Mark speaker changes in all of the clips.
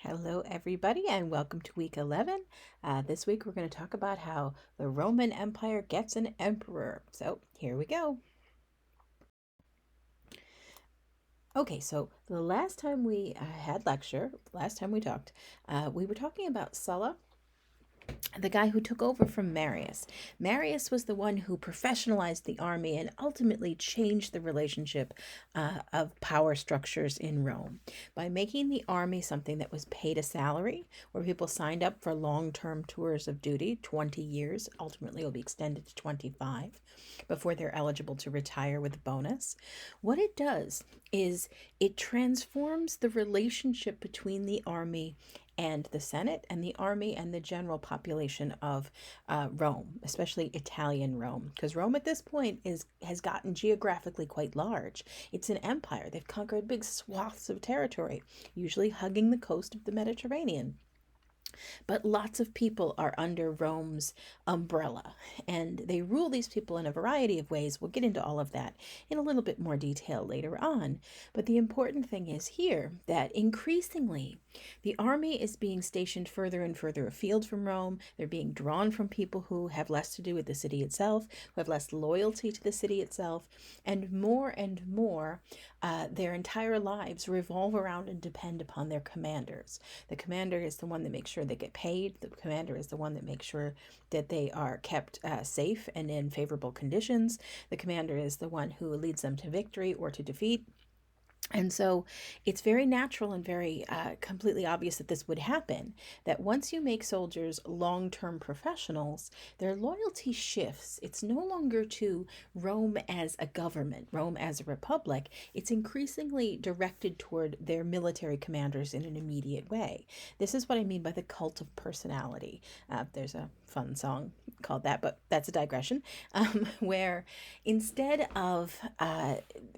Speaker 1: Hello, everybody, and welcome to week 11. This week, we're going to talk about how the Roman Empire gets an emperor. So, here we go. Okay, so the last time we last time we talked, we were talking about Sulla, the guy who took over from Marius. Marius was the one who professionalized the army and ultimately changed the relationship of power structures in Rome by making the army something that was paid a salary, where people signed up for long-term tours of duty, 20 years. Ultimately, it will be extended to 25 before they're eligible to retire with a bonus. What it does is it transforms the relationship between the army and the Senate and the army and the general population of Rome, especially Italian Rome, because Rome at this point has gotten geographically quite large. It's an empire. They've conquered big swaths of territory, usually hugging the coast of the Mediterranean. But lots of people are under Rome's umbrella, and they rule these people in a variety of ways. We'll get into all of that in a little bit more detail later on. But the important thing is here that increasingly the army is being stationed further and further afield from Rome. They're being drawn from people who have less to do with the city itself, who have less loyalty to the city itself, and more their entire lives revolve around and depend upon their commanders. The commander is the one that makes sure they get paid. The commander is the one that makes sure that they are kept safe and in favorable conditions. The commander is the one who leads them to victory or to defeat. And so it's very natural and very completely obvious that this would happen, that once you make soldiers long-term professionals, their loyalty shifts. It's no longer to Rome as a government, Rome as a republic. It's increasingly directed toward their military commanders in an immediate way. This is what I mean by the cult of personality. There's a fun song called that, but that's a digression, where instead of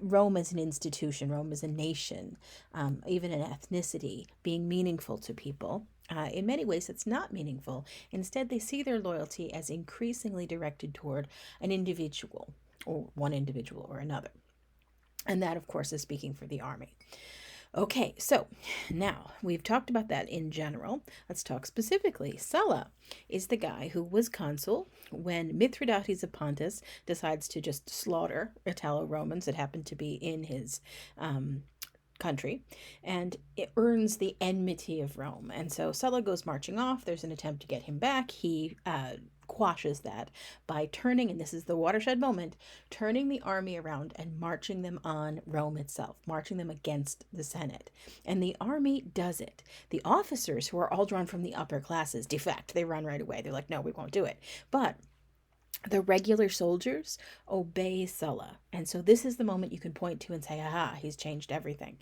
Speaker 1: Rome as an institution, Rome as a nation, even an ethnicity being meaningful to people, in many ways it's not meaningful. Instead, they see their loyalty as increasingly directed toward an individual, or one individual or another. And that, of course, is speaking for the army. Okay, so now we've talked about that in general. Let's talk specifically. Sulla is the guy who was consul when Mithridates of Pontus decides to just slaughter Italo-Romans that happen to be in his country, and it earns the enmity of Rome. And so Sulla goes marching off. There's an attempt to get him back. He quashes that by turning, and this is the watershed moment, turning the army around and marching them on Rome itself, marching them against the Senate. And the army does it. The officers, who are all drawn from the upper classes, defect. They run right away. They're like, no, we won't do it. But the regular soldiers obey Sulla. And so this is the moment you can point to and say, aha, he's changed everything.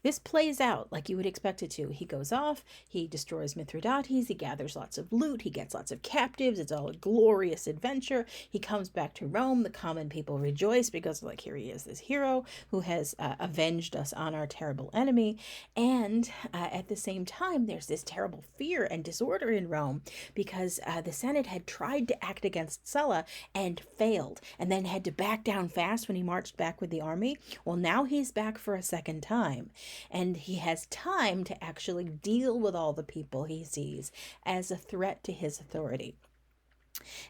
Speaker 1: This plays out like you would expect it to. He goes off, he destroys Mithridates, he gathers lots of loot, he gets lots of captives. It's all a glorious adventure. He comes back to Rome. The common people rejoice because, like, here he is, this hero who has avenged us on our terrible enemy. And at the same time, there's this terrible fear and disorder in Rome because the Senate had tried to act against Sulla and failed, and then had to back down fast when he marched back with the army. Well, now he's back for a second time, and he has time to actually deal with all the people he sees as a threat to his authority.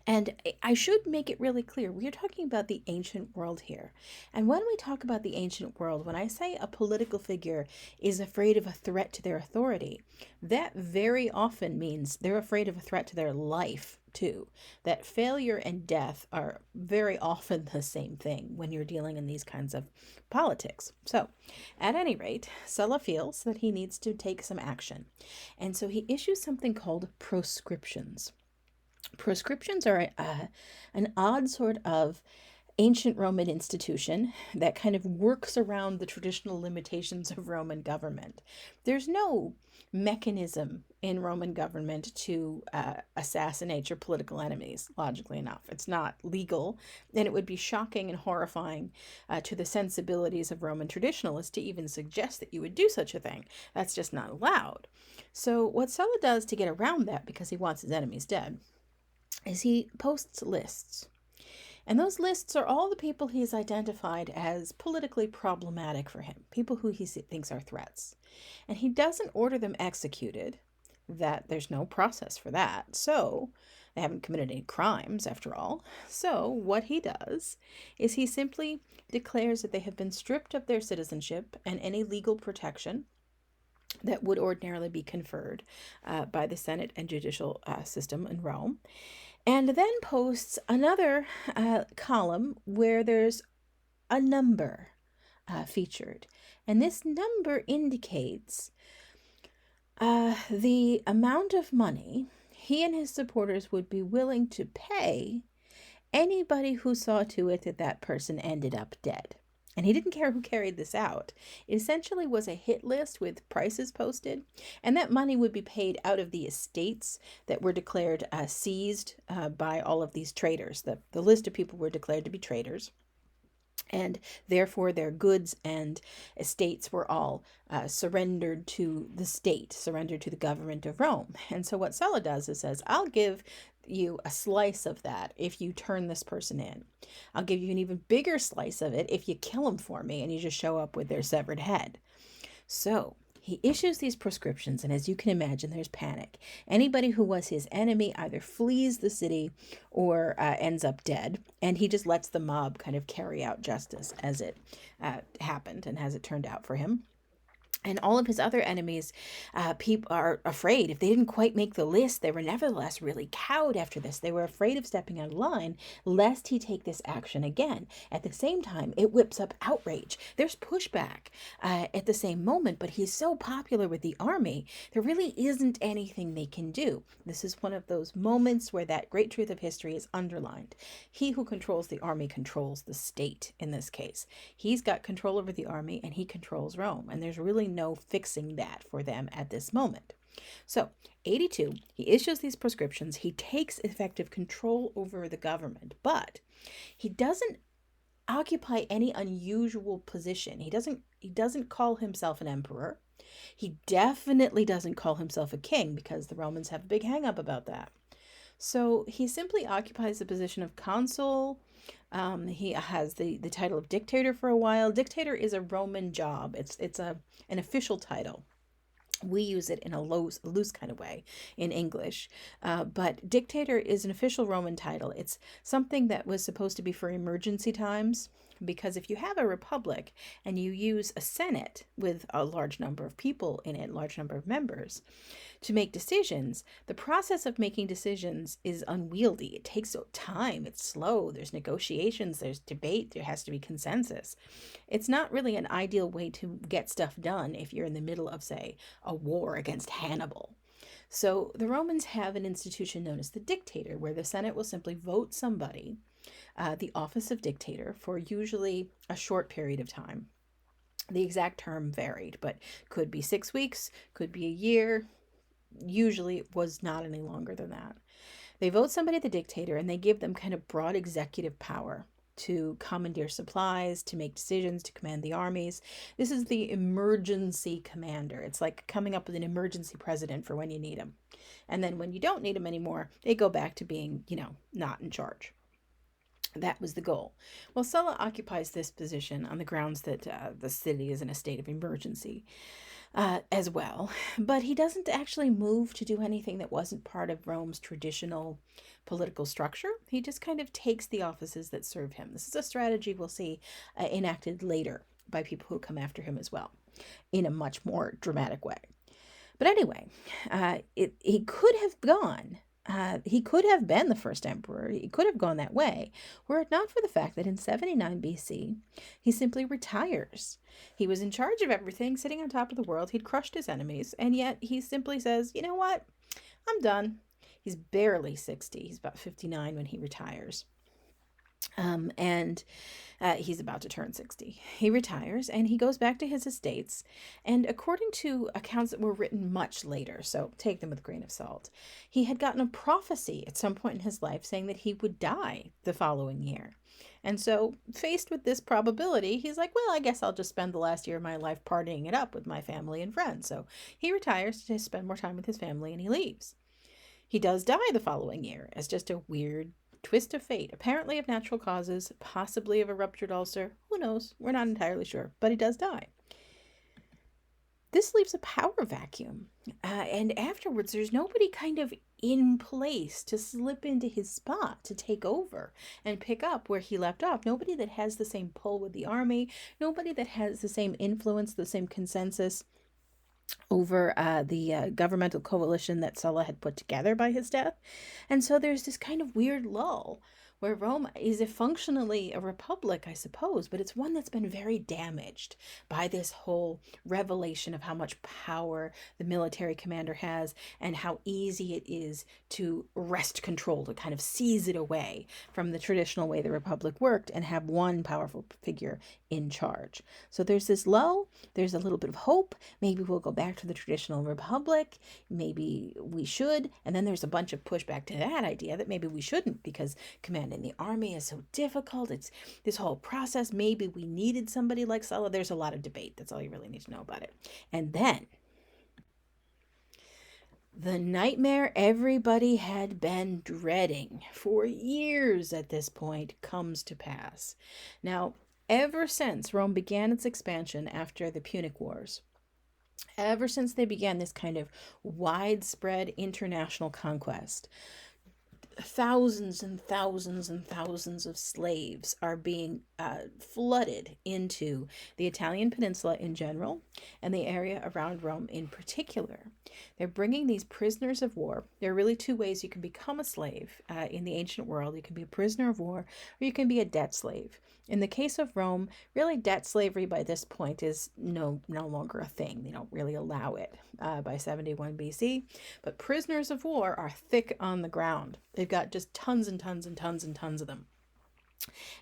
Speaker 1: And I should make it really clear, we are talking about the ancient world here. And when we talk about the ancient world, when I say a political figure is afraid of a threat to their authority, that very often means they're afraid of a threat to their life too. That failure and death are very often the same thing when you're dealing in these kinds of politics. So, at any rate, Sulla feels that he needs to take some action. And so he issues something called proscriptions. Proscriptions are an odd sort of ancient Roman institution that kind of works around the traditional limitations of Roman government. There's no mechanism in Roman government to assassinate your political enemies, logically enough. It's not legal, and it would be shocking and horrifying to the sensibilities of Roman traditionalists to even suggest that you would do such a thing. That's just not allowed. So what Sulla does to get around that, because he wants his enemies dead, is he posts lists. And those lists are all the people he's identified as politically problematic for him, people who he thinks are threats. And he doesn't order them executed, that there's no process for that. So they haven't committed any crimes, after all. So what he does is he simply declares that they have been stripped of their citizenship and any legal protection that would ordinarily be conferred by the Senate and judicial system in Rome, and then posts another column where there's a number featured. And this number indicates the amount of money he and his supporters would be willing to pay anybody who saw to it that that person ended up dead. And he didn't care who carried this out. It essentially was a hit list with prices posted, and that money would be paid out of the estates that were declared seized by all of these traitors. The list of people were declared to be traitors, and therefore their goods and estates were all surrendered to the state, surrendered to the government of Rome. And so what Sulla does is says, I'll give you a slice of that if you turn this person in. I'll give you an even bigger slice of it if you kill them for me and you just show up with their severed head. So he issues these proscriptions, and as you can imagine, there's panic. Anybody who was his enemy either flees the city or ends up dead, and he just lets the mob kind of carry out justice as it happened and as it turned out for him. And all of his other enemies, people are afraid. If they didn't quite make the list, they were nevertheless really cowed after this. They were afraid of stepping out of line, lest he take this action again. At the same time, it whips up outrage. There's pushback at the same moment, but he's so popular with the army, there really isn't anything they can do. This is one of those moments where that great truth of history is underlined. He who controls the army controls the state in this case. He's got control over the army, and he controls Rome, and there's really no fixing that for them at this moment. So 82, he issues these proscriptions. He takes effective control over the government, but he doesn't occupy any unusual position. He doesn't call himself an emperor. He definitely doesn't call himself a king, because the Romans have a big hang up about that. So he simply occupies the position of consul. He has the title of dictator for a while. Dictator is a Roman job. It's an official title. We use it in a loose kind of way in English. But dictator is an official Roman title. It's something that was supposed to be for emergency times, because if you have a republic and you use a senate with a large number of people in it, large number of members, to make decisions, the process of making decisions is unwieldy. It takes time. It's slow. There's negotiations. There's debate. There has to be consensus. It's not really an ideal way to get stuff done if you're in the middle of, say, a war against Hannibal. So the Romans have an institution known as the dictator, where the Senate will simply vote somebody the office of dictator for usually a short period of time. The exact term varied, but could be 6 weeks, could be a year. Usually it was not any longer than that. They vote somebody the dictator, and they give them kind of broad executive power to commandeer supplies, to make decisions, to command the armies. This is the emergency commander. It's like coming up with an emergency president for when you need him. And then when you don't need him anymore, they go back to being, not in charge. That was the goal. Well, Sulla occupies this position on the grounds that the city is in a state of emergency as well. But he doesn't actually move to do anything that wasn't part of Rome's traditional political structure. He just kind of takes the offices that serve him. This is a strategy we'll see enacted later by people who come after him as well, in a much more dramatic way. But anyway, he could have gone. He could have been the first emperor. He could have gone that way, were it not for the fact that in 79 BC, he simply retires. He was in charge of everything, sitting on top of the world. He'd crushed his enemies, and yet he simply says, you know what? I'm done. He's barely 60. He's about 59 when he retires. And he's about to turn 60. He retires and he goes back to his estates. And according to accounts that were written much later, so take them with a grain of salt, he had gotten a prophecy at some point in his life saying that he would die the following year. And so, faced with this probability, he's like, well, I guess I'll just spend the last year of my life partying it up with my family and friends. So he retires to spend more time with his family, and he leaves. He does die the following year as just a weird twist of fate, apparently of natural causes, possibly of a ruptured ulcer. Who knows? We're not entirely sure, but he does die. This leaves a power vacuum. And afterwards, there's nobody kind of in place to slip into his spot to take over and pick up where he left off. Nobody that has the same pull with the army, nobody that has the same influence, the same consensus over the governmental coalition that Sulla had put together by his death. And so there's this kind of weird lull where Rome is functionally a republic, I suppose, but it's one that's been very damaged by this whole revelation of how much power the military commander has and how easy it is to wrest control, to kind of seize it away from the traditional way the republic worked and have one powerful figure in charge. So there's this lull, there's a little bit of hope. Maybe we'll go back to the traditional republic. Maybe we should. And then there's a bunch of pushback to that idea that maybe we shouldn't, because commanding the army is so difficult. It's this whole process. Maybe we needed somebody like Sulla. There's a lot of debate. That's all you really need to know about it. And then the nightmare everybody had been dreading for years at this point comes to pass. Now, ever since Rome began its expansion after the Punic Wars, ever since they began this kind of widespread international conquest, thousands and thousands and thousands of slaves are being flooded into the Italian peninsula in general and the area around Rome in particular. They're bringing these prisoners of war. There are really two ways you can become a slave in the ancient world. You can be a prisoner of war, or you can be a debt slave. In the case of Rome, really debt slavery by this point is no longer a thing. They don't really allow it by 71 BC. But prisoners of war are thick on the ground. They've got just tons and tons and tons and tons of them.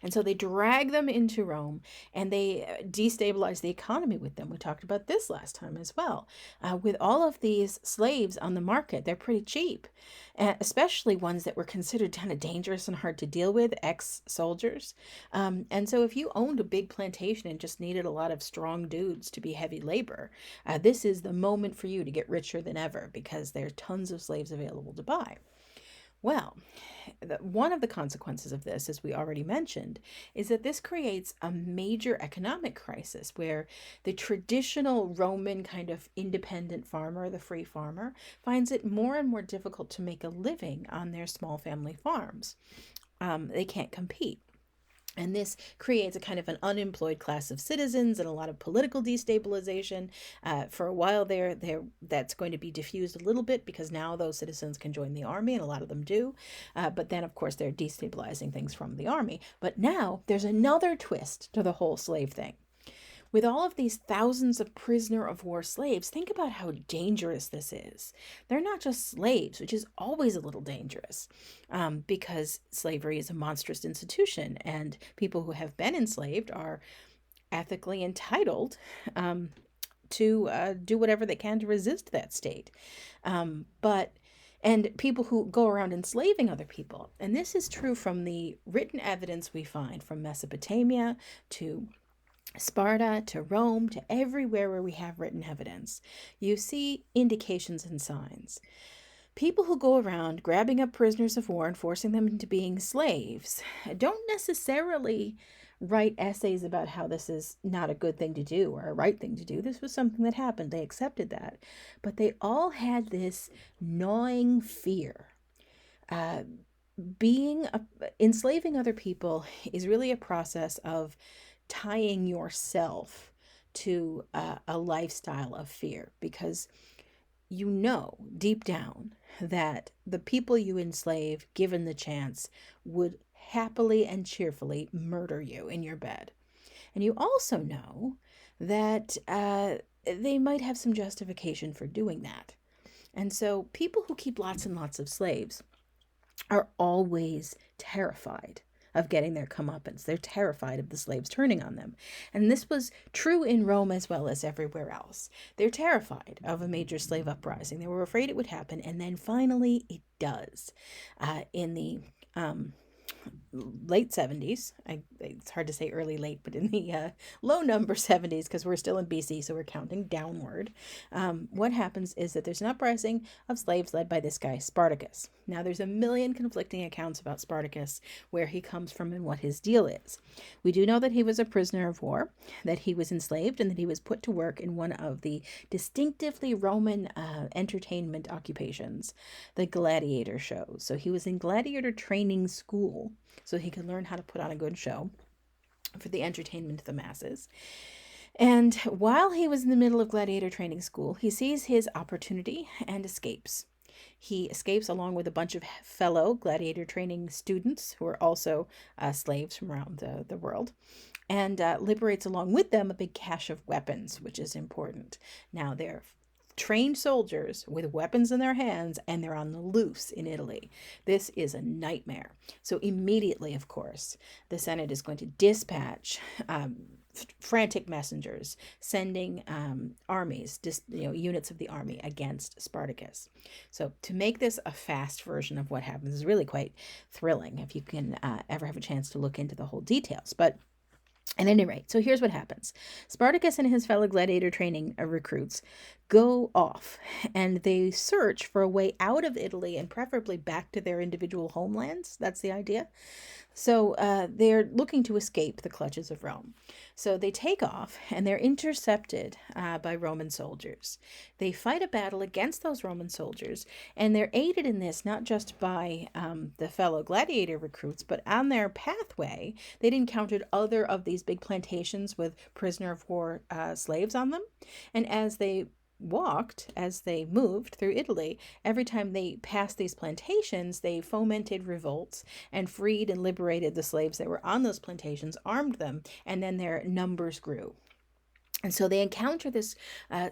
Speaker 1: And so they drag them into Rome and they destabilize the economy with them. We talked about this last time as well. With all of these slaves on the market, they're pretty cheap, especially ones that were considered kind of dangerous and hard to deal with, ex-soldiers. And so if you owned a big plantation and just needed a lot of strong dudes to be heavy labor, this is the moment for you to get richer than ever because there are tons of slaves available to buy. Well, one of the consequences of this, as we already mentioned, is that this creates a major economic crisis where the traditional Roman kind of independent farmer, the free farmer, finds it more and more difficult to make a living on their small family farms. They can't compete. And this creates a kind of an unemployed class of citizens and a lot of political destabilization. For a while there, that's going to be diffused a little bit because now those citizens can join the army, and a lot of them do. But then, of course, they're destabilizing things from the army. But now there's another twist to the whole slave thing. With all of these thousands of prisoner of war slaves, think about how dangerous this is. They're not just slaves, which is always a little dangerous because slavery is a monstrous institution and people who have been enslaved are ethically entitled to do whatever they can to resist that state. And people who go around enslaving other people. And this is true from the written evidence we find from Mesopotamia to Sparta to Rome to everywhere where we have written evidence. You see indications and signs. People who go around grabbing up prisoners of war and forcing them into being slaves don't necessarily write essays about how this is not a good thing to do or a right thing to do. This was something that happened. They accepted that. But they all had this gnawing fear. Enslaving other people is really a process of tying yourself to a lifestyle of fear, because you know deep down that the people you enslave, given the chance, would happily and cheerfully murder you in your bed. And you also know that they might have some justification for doing that. And so people who keep lots and lots of slaves are always terrified of getting their comeuppance. They're terrified of the slaves turning on them. And this was true in Rome as well as everywhere else. They're terrified of a major slave uprising. They were afraid it would happen. And then finally it does. In the late 70s. It's hard to say early late, but in the low number 70s, because we're still in BC, so we're counting downward. What happens is that there's an uprising of slaves led by this guy, Spartacus. Now, there's a million conflicting accounts about Spartacus, where he comes from and what his deal is. We do know that he was a prisoner of war, that he was enslaved, and that he was put to work in one of the distinctively Roman entertainment occupations, the gladiator shows. So he was in gladiator training school so he could learn how to put on a good show for the entertainment of the masses. And while he was in the middle of gladiator training school, he sees his opportunity and escapes. He escapes along with a bunch of fellow gladiator training students who are also slaves from around the world, and liberates along with them a big cache of weapons, which is important. Now, they're trained soldiers with weapons in their hands, and they're on the loose in Italy. This is a nightmare. So immediately, of course, the Senate is going to dispatch frantic messengers, sending armies, units of the army against Spartacus. So to make this a fast version of what happens is really quite thrilling if you can ever have a chance to look into the whole details. But at any rate, so here's what happens. Spartacus and his fellow gladiator training recruits go off, and they search for a way out of Italy and preferably back to their individual homelands. That's the idea. So they're looking to escape the clutches of Rome. So they take off, and they're intercepted by Roman soldiers. They fight a battle against those Roman soldiers, and they're aided in this not just by the fellow gladiator recruits, but on their pathway, they'd encountered other of these big plantations with prisoner of war slaves on them. And as they moved through Italy, every time they passed these plantations, they fomented revolts and freed and liberated the slaves that were on those plantations, armed them, and then their numbers grew. And so they encounter this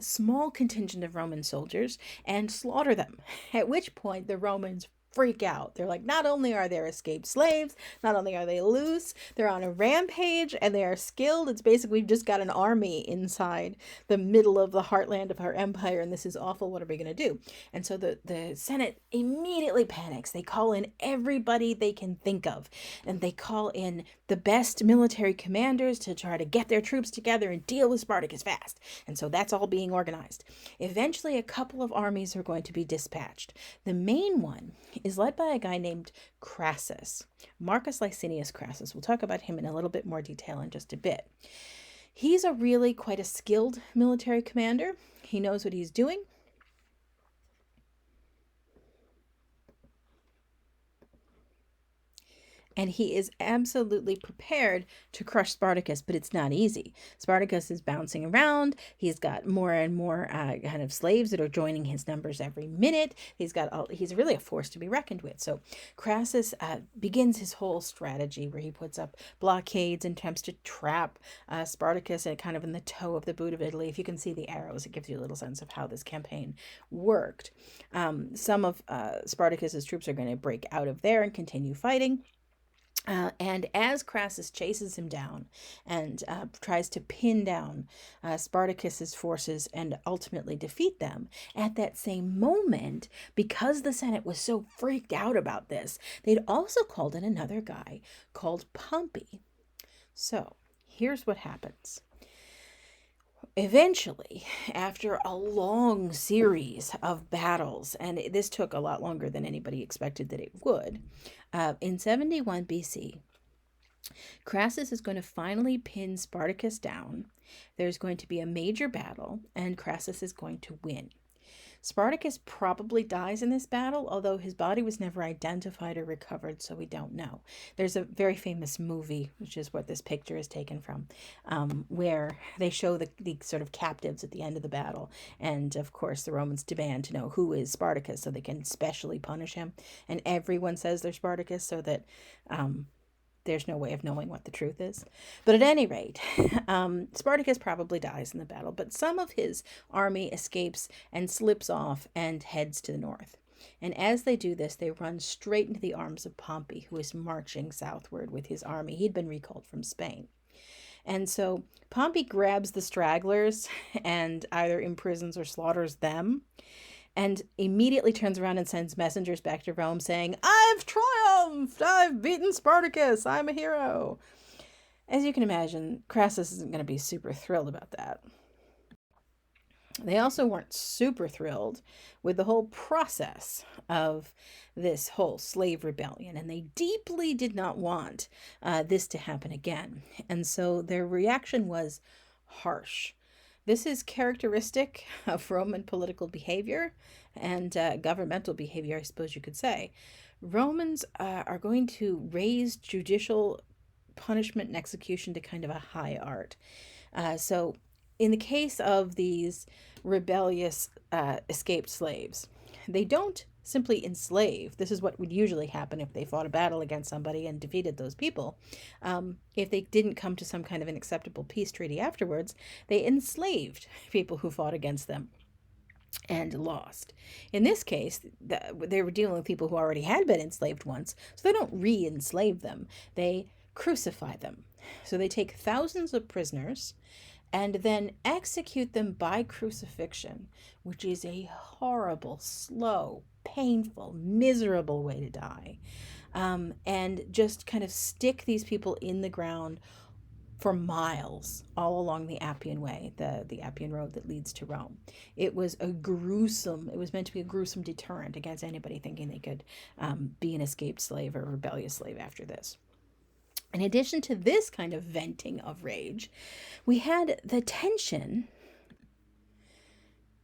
Speaker 1: small contingent of Roman soldiers and slaughter them, at which point the Romans freak out. They're like, not only are there escaped slaves, not only are they loose, they're on a rampage, and they are skilled. It's basically, we've just got an army inside the middle of the heartland of our empire, and this is awful. What are we going to do? And so the Senate immediately panics. They call in everybody they can think of, and they call in the best military commanders to try to get their troops together and deal with Spartacus fast. And so that's all being organized. Eventually, a couple of armies are going to be dispatched. The main one is led by a guy named Crassus, Marcus Licinius Crassus. We'll talk about him in a little bit more detail in just a bit. He's quite a skilled military commander. He knows what he's doing. And he is absolutely prepared to crush Spartacus, but it's not easy. Spartacus is bouncing around. He's got more and more kind of slaves that are joining his numbers every minute. He's really a force to be reckoned with. So Crassus begins his whole strategy where he puts up blockades and attempts to trap Spartacus and kind of in the toe of the boot of Italy. If you can see the arrows, it gives you a little sense of how this campaign worked. Some of Spartacus's troops are going to break out of there and continue fighting. And as Crassus chases him down and tries to pin down Spartacus's forces and ultimately defeat them, at that same moment, because the Senate was so freaked out about this, they'd also called in another guy called Pompey. So here's what happens. Eventually, after a long series of battles, and this took a lot longer than anybody expected that it would, in 71 BC, Crassus is going to finally pin Spartacus down. There's going to be a major battle, and Crassus is going to win. Spartacus probably dies in this battle, although his body was never identified or recovered, so we don't know. There's a very famous movie, which is what this picture is taken from, where they show the sort of captives at the end of the battle. And, of course, the Romans demand to know who is Spartacus so they can specially punish him. And everyone says they're Spartacus so that there's no way of knowing what the truth is. But at any rate, Spartacus probably dies in the battle, but some of his army escapes and slips off and heads to the north. And as they do this, they run straight into the arms of Pompey, who is marching southward with his army. He'd been recalled from Spain. And so Pompey grabs the stragglers and either imprisons or slaughters them. and immediately turns around and sends messengers back to Rome saying, "I've triumphed! I've beaten Spartacus! I'm a hero!" As you can imagine, Crassus isn't going to be super thrilled about that. They also weren't super thrilled with the whole process of this whole slave rebellion, and they deeply did not want this to happen again. And so their reaction was harsh. This is characteristic of Roman political behavior and governmental behavior, I suppose you could say. Romans are going to raise judicial punishment and execution to kind of a high art. So in the case of these rebellious escaped slaves, they don't simply enslave. This is what would usually happen if they fought a battle against somebody and defeated those people. If they didn't come to some kind of an acceptable peace treaty afterwards, they enslaved people who fought against them and lost. In this case, they were dealing with people who already had been enslaved once, so they don't re-enslave them. They crucify them. So they take thousands of prisoners and then execute them by crucifixion, which is a horrible, slow, painful, miserable way to die. And just kind of stick these people in the ground for miles all along the Appian Way, the Appian Road that leads to Rome. It was meant to be a gruesome deterrent against anybody thinking they could be an escaped slave or rebellious slave after this. In addition to this kind of venting of rage, we had the tension.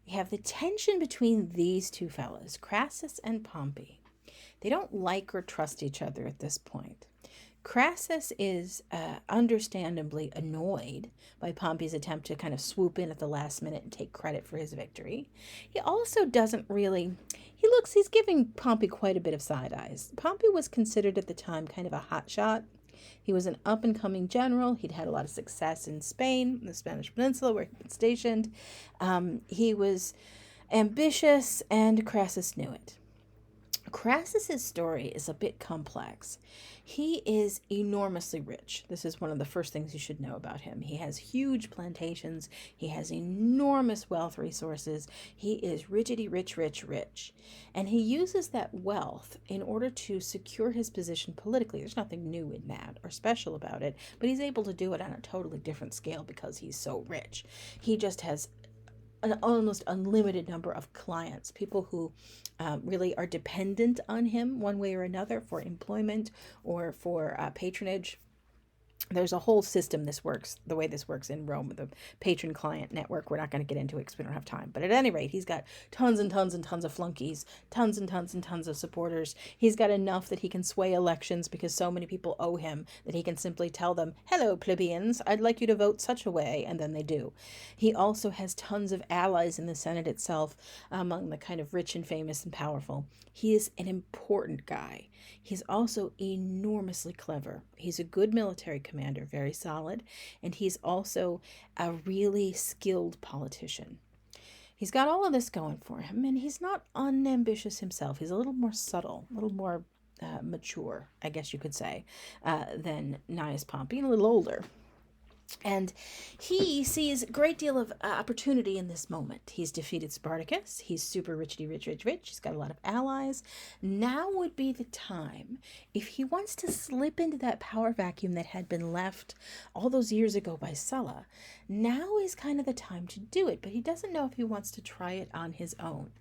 Speaker 1: We have the tension between these two fellows, Crassus and Pompey. They don't like or trust each other at this point. Crassus is understandably annoyed by Pompey's attempt to kind of swoop in at the last minute and take credit for his victory. He also doesn't really, he's giving Pompey quite a bit of side eyes. Pompey was considered at the time kind of a hotshot. He was an up-and-coming general. He'd had a lot of success in Spain, the Spanish Peninsula, where he'd been stationed. He was ambitious, and Crassus knew it. Crassus's story is a bit complex. He is enormously rich. This is one of the first things you should know about him. He has huge plantations. He has enormous wealth resources. He is richity rich. And he uses that wealth in order to secure his position politically. There's nothing new in that or special about it, but he's able to do it on a totally different scale because he's so rich. He just has an almost unlimited number of clients, people who really are dependent on him one way or another for employment or for patronage. There's a whole system the way this works in Rome with the patron-client network. We're not going to get into it because we don't have time. But at any rate, he's got tons and tons and tons of flunkies, tons and tons and tons of supporters. He's got enough that he can sway elections because so many people owe him that he can simply tell them, "Hello, plebeians, I'd like you to vote such a way," and then they do. He also has tons of allies in the Senate itself, among the kind of rich and famous and powerful. He is an important guy. He's also enormously clever. He's a good military commander, very solid, and he's also a really skilled politician. He's got all of this going for him, and he's not unambitious himself. He's a little more subtle, a little more mature, I guess you could say, than Gnaeus Pompey, and a little older. And he sees a great deal of opportunity in this moment. He's defeated Spartacus. He's super richity rich. He's got a lot of allies. Now would be the time, if he wants to slip into that power vacuum that had been left all those years ago by Sulla, now is kind of the time to do it. But he doesn't know if he wants to try it on his own.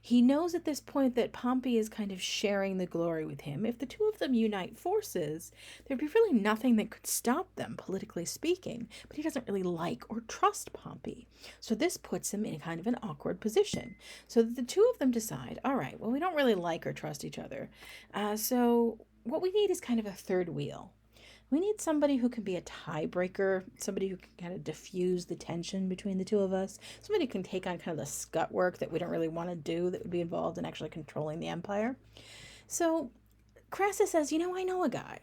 Speaker 1: He knows at this point that Pompey is kind of sharing the glory with him. If the two of them unite forces, there'd be really nothing that could stop them, politically speaking. But he doesn't really like or trust Pompey. So this puts him in kind of an awkward position. So the two of them decide, all right, well, we don't really like or trust each other. So what we need is kind of a third wheel. We need somebody who can be a tiebreaker, somebody who can kind of diffuse the tension between the two of us, somebody who can take on kind of the scut work that we don't really want to do that would be involved in actually controlling the empire. So Crassus says, I know a guy.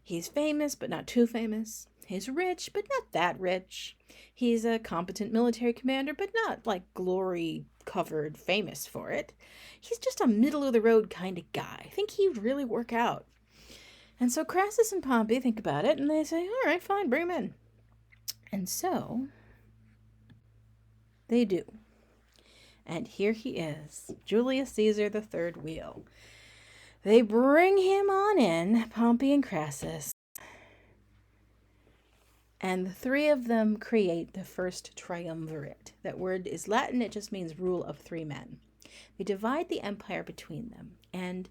Speaker 1: He's famous, but not too famous. He's rich, but not that rich. He's a competent military commander, but not like glory-covered famous for it. He's just a middle-of-the-road kind of guy. I think he'd really work out. And so Crassus and Pompey think about it, and they say, all right, fine, bring him in. And so they do. And here he is, Julius Caesar, the third wheel. They bring him on in, Pompey and Crassus, and the three of them create the first triumvirate. That word is Latin, it just means rule of three men. They divide the empire between them, and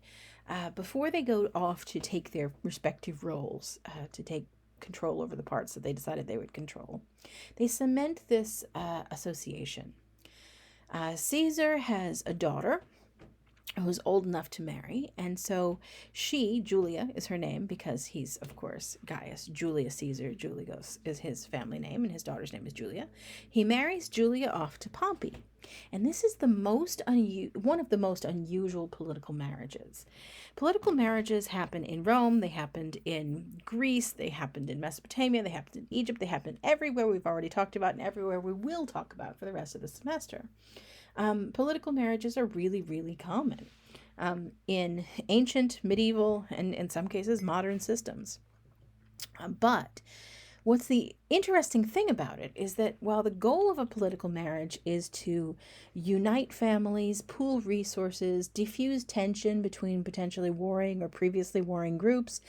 Speaker 1: before they go off to take their respective roles, to take control over the parts that they decided they would control, they cement this association. Caesar has a daughter who's old enough to marry, and so she, Julia is her name because he's, of course, Gaius Julius Caesar. Julius is his family name, and his daughter's name is Julia. He marries Julia off to Pompey, and this is the one of the most unusual political marriages. Political marriages happen in Rome, they happened in Greece, they happened in Mesopotamia, they happened in Egypt, they happened everywhere we've already talked about, and everywhere we will talk about for the rest of the semester. Political marriages are really, really common in ancient, medieval, and in some cases modern systems. But what's the interesting thing about it is that while the goal of a political marriage is to unite families, pool resources, diffuse tension between potentially warring or previously warring groups,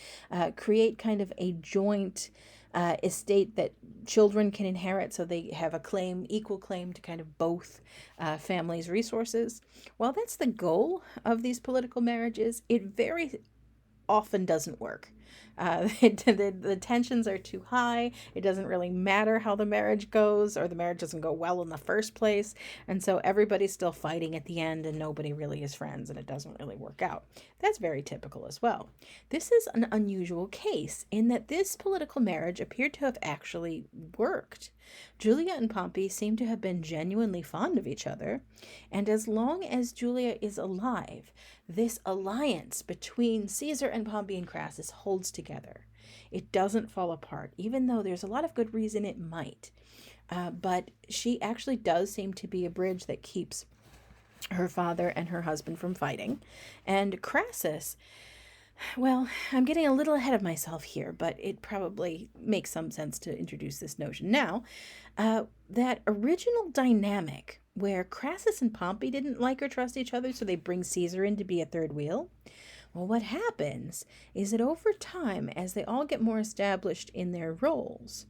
Speaker 1: create kind of a joint estate that children can inherit, so they have equal claim to kind of both families' resources. While that's the goal of these political marriages, it very often doesn't work. The tensions are too high. It doesn't really matter how the marriage goes, or the marriage doesn't go well in the first place. And so everybody's still fighting at the end, and nobody really is friends, and it doesn't really work out. That's very typical as well. This is an unusual case in that this political marriage appeared to have actually worked. Julia and Pompey seem to have been genuinely fond of each other, and as long as Julia is alive, this alliance between Caesar and Pompey and Crassus holds together. It doesn't fall apart, even though there's a lot of good reason it might. But she actually does seem to be a bridge that keeps her father and her husband from fighting. And Crassus, well, I'm getting a little ahead of myself here, but it probably makes some sense to introduce this notion now. That original dynamic where Crassus and Pompey didn't like or trust each other, so they bring Caesar in to be a third wheel. Well, what happens is that over time, as they all get more established in their roles,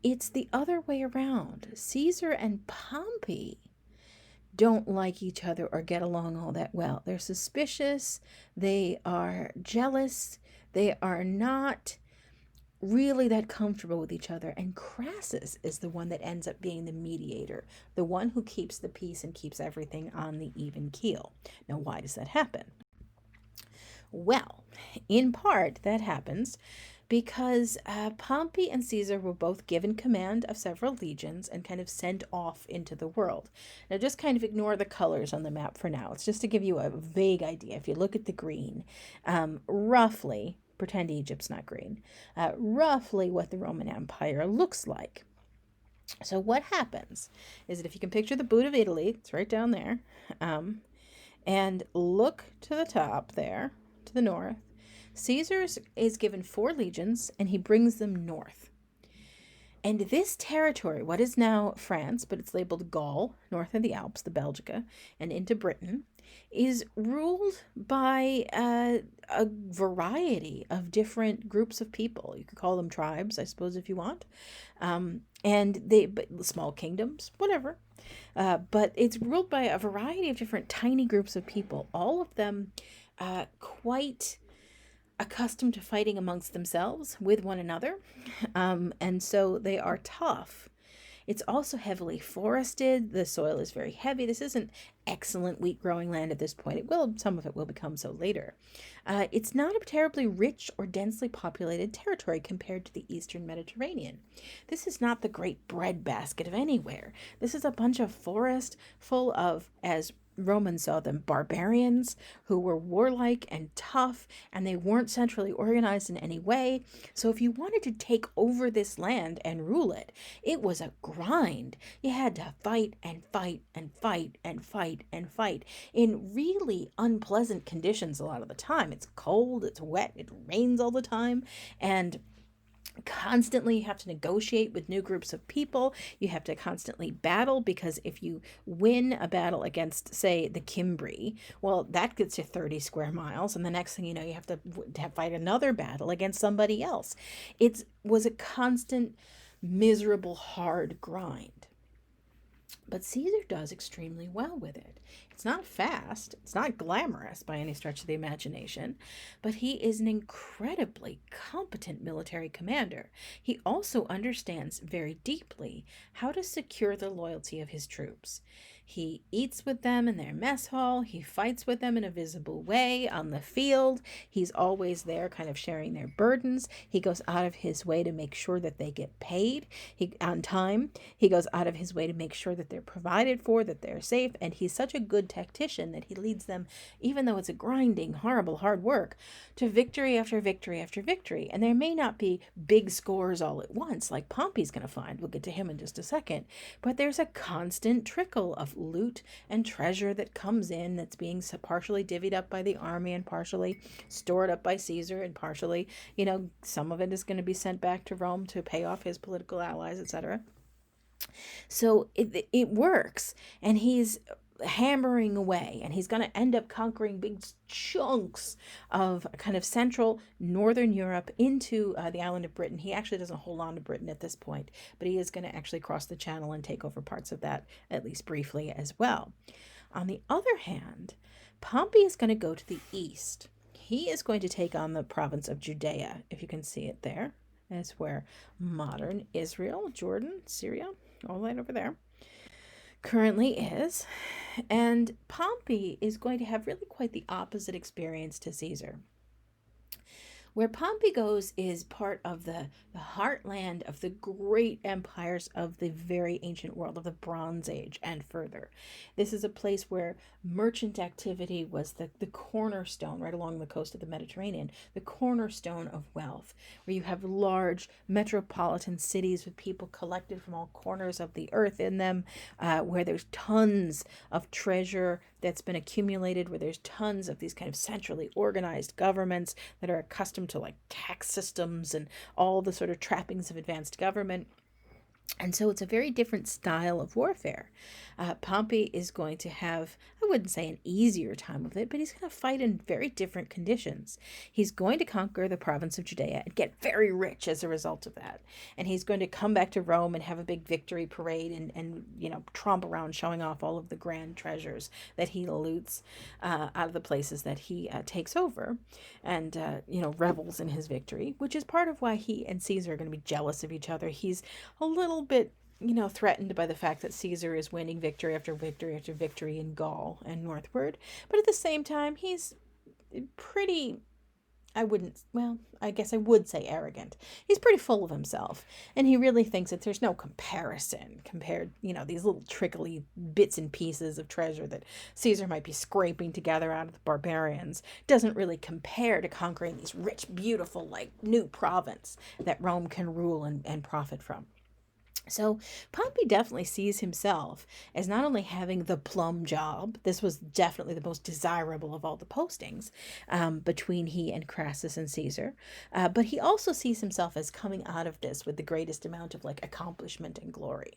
Speaker 1: it's the other way around. Caesar and Pompey don't like each other or get along all that well. They're suspicious, they are jealous, they are not really that comfortable with each other, and Crassus is the one that ends up being the mediator, the one who keeps the peace and keeps everything on the even keel. Now, why does that happen? Well, in part, that happens because Pompey and Caesar were both given command of several legions and kind of sent off into the world. Now, just kind of ignore the colors on the map for now. It's just to give you a vague idea. If you look at the green, roughly, pretend Egypt's not green, roughly what the Roman Empire looks like. So what happens is that if you can picture the boot of Italy, it's right down there, and look to the top there, to the north, Caesar is given 4 legions, and he brings them north. And this territory, what is now France, but it's labeled Gaul, north of the Alps, the Belgica, and into Britain, is ruled by a variety of different groups of people. You could call them tribes, I suppose, if you want. But small kingdoms, whatever. But it's ruled by a variety of different tiny groups of people, all of them quite accustomed to fighting amongst themselves with one another. And so they are tough. It's also heavily forested. The soil is very heavy. This isn't excellent wheat growing land at this point. Some of it will become so later. It's not a terribly rich or densely populated territory compared to the Eastern Mediterranean. This is not the great breadbasket of anywhere. This is a bunch of forest full of, as Romans saw them, barbarians who were warlike and tough, and they weren't centrally organized in any way. So if you wanted to take over this land and rule it, it was a grind. You had to fight and fight and fight and fight and fight in really unpleasant conditions a lot of the time. It's cold, it's wet, it rains all the time, and Constantly you have to negotiate with new groups of people. You have to constantly battle, because if you win a battle against, say, the Cimbri, well, that gets you 30 square miles, and the next thing you know, you have to fight another battle against somebody else. It was a constant, miserable, hard grind. But Caesar does extremely well with it. It's not fast, it's not glamorous by any stretch of the imagination, but he is an incredibly competent military commander. He also understands very deeply how to secure the loyalty of his troops. He eats with them in their mess hall. He fights with them in a visible way on the field. He's always there kind of sharing their burdens. He goes out of his way to make sure that they get paid on time. He goes out of his way to make sure that they're provided for, that they're safe. And he's such a good tactician that he leads them, even though it's a grinding, horrible, hard work, to victory after victory after victory. And there may not be big scores all at once, like Pompey's going to find. We'll get to him in just a second. But there's a constant trickle of loot and treasure that comes in, that's being partially divvied up by the army and partially stored up by Caesar, and partially, some of it is going to be sent back to Rome to pay off his political allies, etc. So it works, and he's hammering away, and he's going to end up conquering big chunks of kind of central northern Europe into the island of Britain. He actually doesn't hold on to Britain at this point, but he is going to actually cross the channel and take over parts of that, at least briefly, as well. On the other hand, Pompey is going to go to the east. He is going to take on the province of Judea, if you can see it there. That's where modern Israel, Jordan, Syria, all right over there, currently is. And Pompey is going to have really quite the opposite experience to Caesar. Where Pompey goes is part of the heartland of the great empires of the very ancient world, of the Bronze Age and further. This is a place where merchant activity was the cornerstone, right along the coast of the Mediterranean, the cornerstone of wealth, where you have large metropolitan cities with people collected from all corners of the earth in them, where there's tons of treasure that's been accumulated, where there's tons of these kind of centrally organized governments that are accustomed to like tax systems and all the sort of trappings of advanced government. And so it's a very different style of warfare. Pompey is going to have, I wouldn't say an easier time with it, but he's going to fight in very different conditions. He's going to conquer the province of Judea and get very rich as a result of that. And he's going to come back to Rome and have a big victory parade and tromp around showing off all of the grand treasures that he loots out of the places that he takes over, and, revels in his victory, which is part of why he and Caesar are going to be jealous of each other. He's a little bit, threatened by the fact that Caesar is winning victory after victory after victory in Gaul and northward. But at the same time, he's pretty, I guess I would say arrogant. He's pretty full of himself. And he really thinks that there's no comparison compared, these little trickly bits and pieces of treasure that Caesar might be scraping together out of the barbarians doesn't really compare to conquering these rich, beautiful, new province that Rome can rule and profit from. So Pompey definitely sees himself as not only having the plum job. This was definitely the most desirable of all the postings between he and Crassus and Caesar, but he also sees himself as coming out of this with the greatest amount of accomplishment and glory.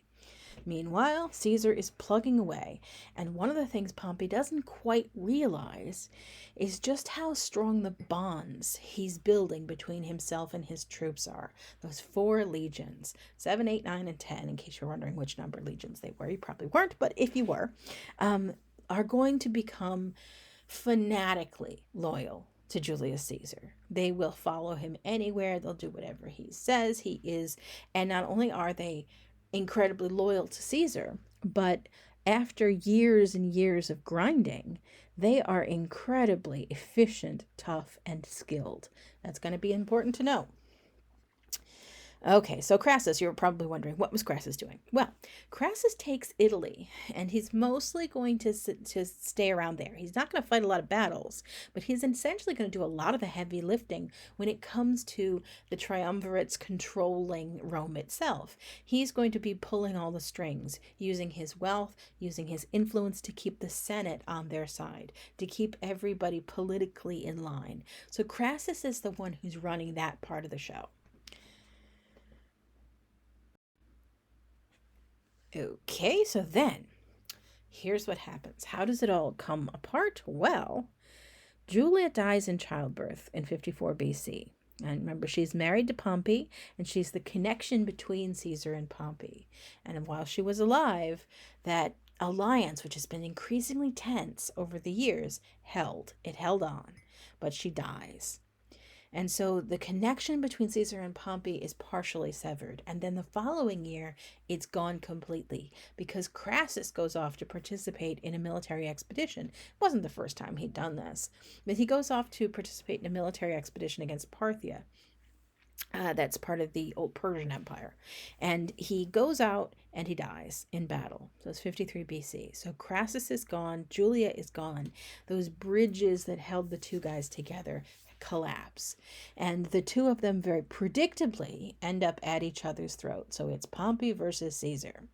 Speaker 1: Meanwhile, Caesar is plugging away, and one of the things Pompey doesn't quite realize is just how strong the bonds he's building between himself and his troops are. Those 4 legions, 7, 8, 9, and 10, in case you're wondering which number legions they were. You probably weren't, but if you were, are going to become fanatically loyal to Julius Caesar. They will follow him anywhere. They'll do whatever he says. He is, and not only are they incredibly loyal to Caesar, but after years and years of grinding, they are incredibly efficient, tough, and skilled. That's going to be important to know. Okay, so Crassus, you're probably wondering, what was Crassus doing? Well, Crassus takes Italy, and he's mostly going to stay around there. He's not going to fight a lot of battles, but he's essentially going to do a lot of the heavy lifting when it comes to the triumvirates controlling Rome itself. He's going to be pulling all the strings, using his wealth, using his influence to keep the Senate on their side, to keep everybody politically in line. So Crassus is the one who's running that part of the show. Okay, so then here's what happens. How does it all come apart? Well, Julia dies in childbirth in 54 BC. And remember, she's married to Pompey, and she's the connection between Caesar and Pompey. And while she was alive, that alliance, which has been increasingly tense over the years, held. It held on. But she dies. And so the connection between Caesar and Pompey is partially severed. And then the following year, it's gone completely because Crassus goes off to participate in a military expedition. It wasn't the first time he'd done this, but he goes off to participate in a military expedition against Parthia. That's part of the old Persian Empire. And he goes out and he dies in battle. So it's 53 BC. So Crassus is gone. Julia is gone. Those bridges that held the two guys together collapse. And the two of them very predictably end up at each other's throat. So it's Pompey versus Caesar.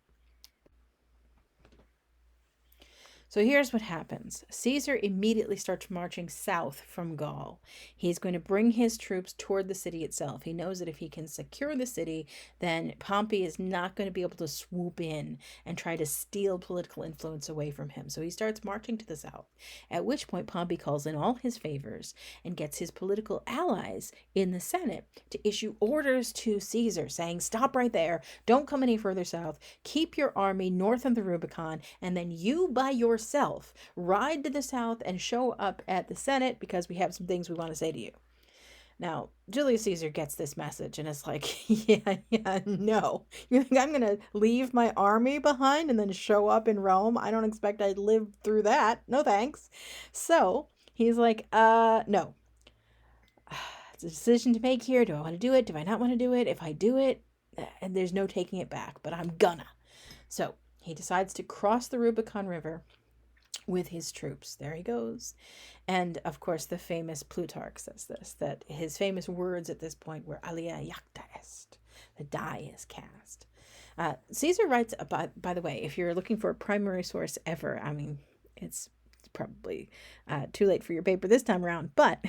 Speaker 1: So here's what happens. Caesar immediately starts marching south from Gaul. He's going to bring his troops toward the city itself. He knows that if he can secure the city, then Pompey is not going to be able to swoop in and try to steal political influence away from him. So he starts marching to the south, at which point Pompey calls in all his favors and gets his political allies in the Senate to issue orders to Caesar saying, stop right there, don't come any further south, keep your army north of the Rubicon, and then you by yourself ride to the south and show up at the Senate because we have some things we want to say to you. Now, Julius Caesar gets this message and it's like, no. You think I'm going to leave my army behind and then show up in Rome? I don't expect I'd live through that. No thanks. So he's like, no. It's a decision to make here. Do I want to do it? Do I not want to do it? If I do it, and there's no taking it back, but I'm gonna. So he decides to cross the Rubicon River with his troops. There he goes. And of course, the famous Plutarch says this, that his famous words at this point were alia jacta est, the die is cast. Caesar writes, by the way, if you're looking for a primary source ever, I mean, it's probably too late for your paper this time around, but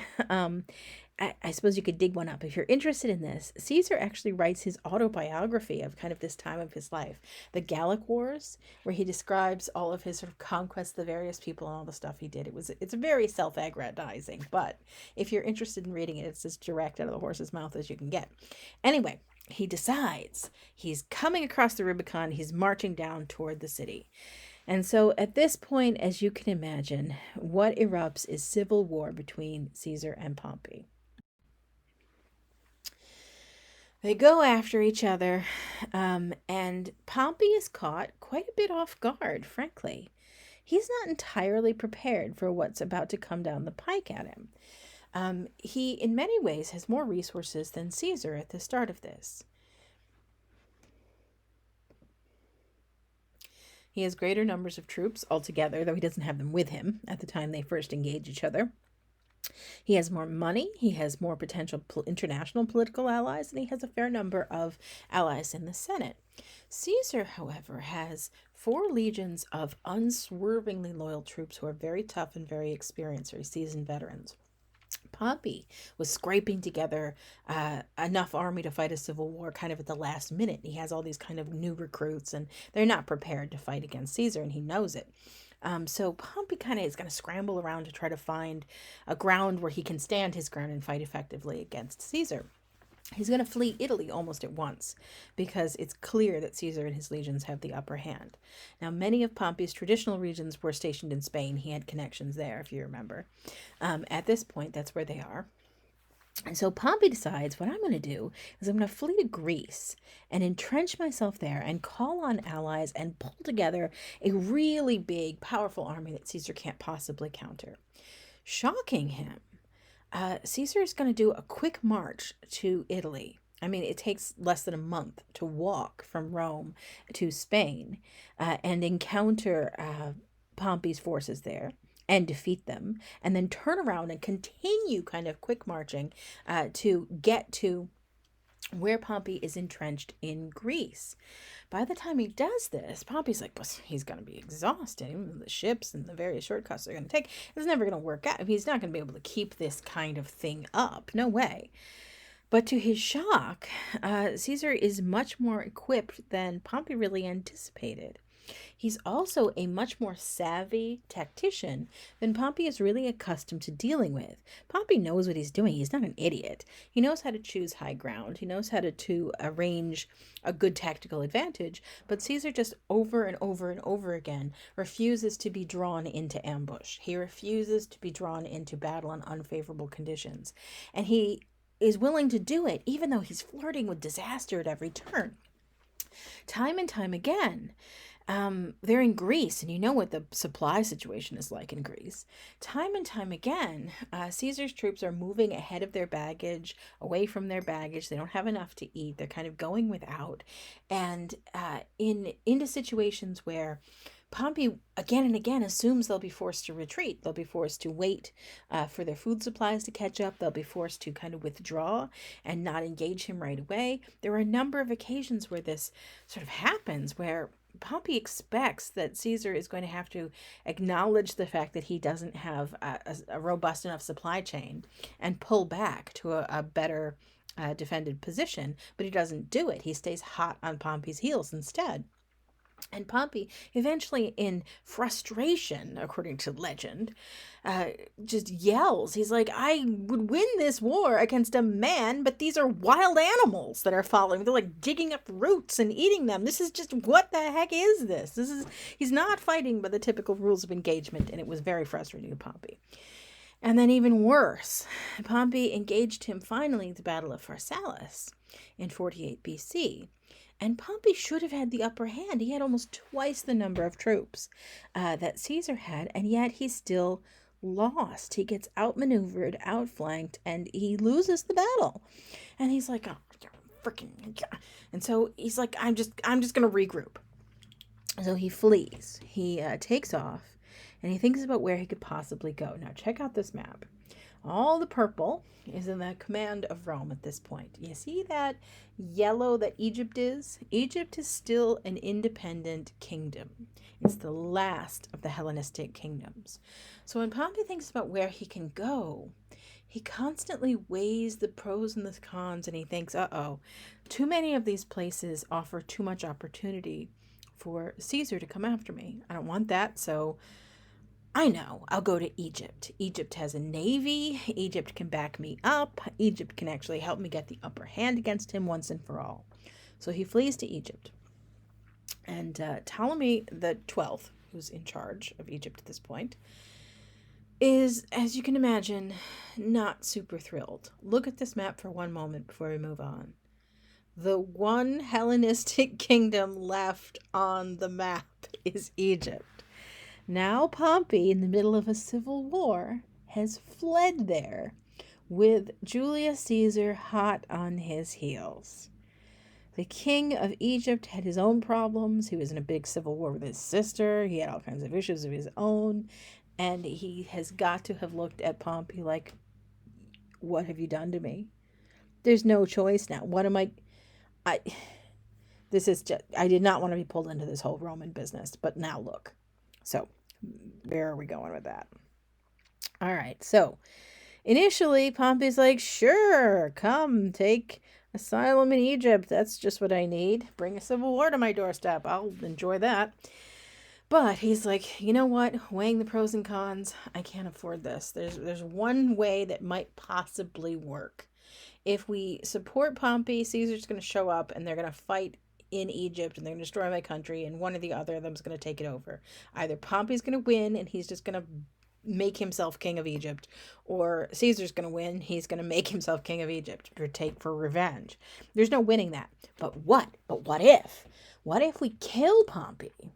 Speaker 1: I suppose you could dig one up. If you're interested in this, Caesar actually writes his autobiography of kind of this time of his life, the Gallic Wars, where he describes all of his sort of conquests, the various people and all the stuff he did. It's very self-aggrandizing, but if you're interested in reading it, it's as direct out of the horse's mouth as you can get. Anyway, he decides he's coming across the Rubicon, he's marching down toward the city. And so at this point, as you can imagine, what erupts is civil war between Caesar and Pompey. They go after each other, and Pompey is caught quite a bit off guard, frankly. He's not entirely prepared for what's about to come down the pike at him. He, in many ways, has more resources than Caesar at the start of this. He has greater numbers of troops altogether, though he doesn't have them with him at the time they first engage each other. He has more money, he has more potential international political allies, and he has a fair number of allies in the Senate. Caesar, however, has 4 legions of unswervingly loyal troops who are very tough and very experienced, very seasoned veterans. Pompey was scraping together enough army to fight a civil war kind of at the last minute. He has all these kind of new recruits, and they're not prepared to fight against Caesar, and he knows it. So Pompey kind of is going to scramble around to try to find a ground where he can stand his ground and fight effectively against Caesar. He's going to flee Italy almost at once because it's clear that Caesar and his legions have the upper hand. Now, many of Pompey's traditional regions were stationed in Spain. He had connections there, if you remember. At this point, that's where they are. And so Pompey decides what I'm going to do is I'm going to flee to Greece and entrench myself there and call on allies and pull together a really big, powerful army that Caesar can't possibly counter. Shocking him, Caesar is going to do a quick march to Italy. I mean, it takes less than a month to walk from Rome to Spain and encounter Pompey's forces there and defeat them, and then turn around and continue kind of quick marching to get to where Pompey is entrenched in Greece. By the time he does this, Pompey's like, well, he's going to be exhausted. Even the ships and the various shortcuts they're going to take, it's never going to work out. He's not going to be able to keep this kind of thing up. No way. But to his shock, Caesar is much more equipped than Pompey really anticipated. He's also a much more savvy tactician than Pompey is really accustomed to dealing with. Pompey knows what he's doing. He's not an idiot. He knows how to choose high ground. He knows how to arrange a good tactical advantage. But Caesar just over and over and over again refuses to be drawn into ambush. He refuses to be drawn into battle in unfavorable conditions. And he is willing to do it even though he's flirting with disaster at every turn. Time and time again, they're in Greece, and you know what the supply situation is like in Greece. Time and time again, Caesar's troops are moving ahead of their baggage, away from their baggage. They don't have enough to eat. They're kind of going without, and into situations where Pompey again and again assumes they'll be forced to retreat. They'll be forced to wait for their food supplies to catch up. They'll be forced to kind of withdraw and not engage him right away. There are a number of occasions where this sort of happens, where Pompey expects that Caesar is going to have to acknowledge the fact that he doesn't have a robust enough supply chain and pull back to a better defended position, but he doesn't do it. He stays hot on Pompey's heels instead. And Pompey, eventually in frustration, according to legend, just yells. He's like, I would win this war against a man, but these are wild animals that are following. They're like digging up roots and eating them. This is just, what the heck is this? He's not fighting by the typical rules of engagement, and it was very frustrating to Pompey. And then even worse, Pompey engaged him finally in the Battle of Pharsalus in 48 BC. And Pompey should have had the upper hand. He had almost twice the number of troops that Caesar had, and yet he still lost. He gets outmaneuvered, outflanked, and he loses the battle. And he's like, oh, freaking. And so he's like, I'm just going to regroup. So he flees. He takes off, and he thinks about where he could possibly go. Now, check out this map. All the purple is in the command of Rome at this point. You see that yellow that Egypt is? Egypt is still an independent kingdom. It's the last of the Hellenistic kingdoms. So when Pompey thinks about where he can go, he constantly weighs the pros and the cons, and he thinks, too many of these places offer too much opportunity for Caesar to come after me. I don't want that, so I know, I'll go to Egypt. Egypt has a navy. Egypt can back me up. Egypt can actually help me get the upper hand against him once and for all. So he flees to Egypt. And Ptolemy the 12th, who's in charge of Egypt at this point, is, as you can imagine, not super thrilled. Look at this map for one moment before we move on. The one Hellenistic kingdom left on the map is Egypt. Now Pompey, in the middle of a civil war, has fled there with Julius Caesar hot on his heels. The king of Egypt had his own problems. He was in a big civil war with his sister. He had all kinds of issues of his own. And he has got to have looked at Pompey like, what have you done to me? There's no choice now. What am I did not want to be pulled into this whole Roman business, but now look. So, where are we going with that? All right, so initially, Pompey's like, sure, come take asylum in Egypt. That's just what I need. Bring a civil war to my doorstep. I'll enjoy that. But he's like, you know what? Weighing the pros and cons, I can't afford this. There's one way that might possibly work. If we support Pompey, Caesar's going to show up and they're going to fight in Egypt and they're going to destroy my country, and one or the other of them is going to take it over. Either Pompey's going to win and he's just going to make himself king of Egypt, or Caesar's going to win, he's going to make himself king of Egypt for revenge. There's no winning that. But what if? What if we kill Pompey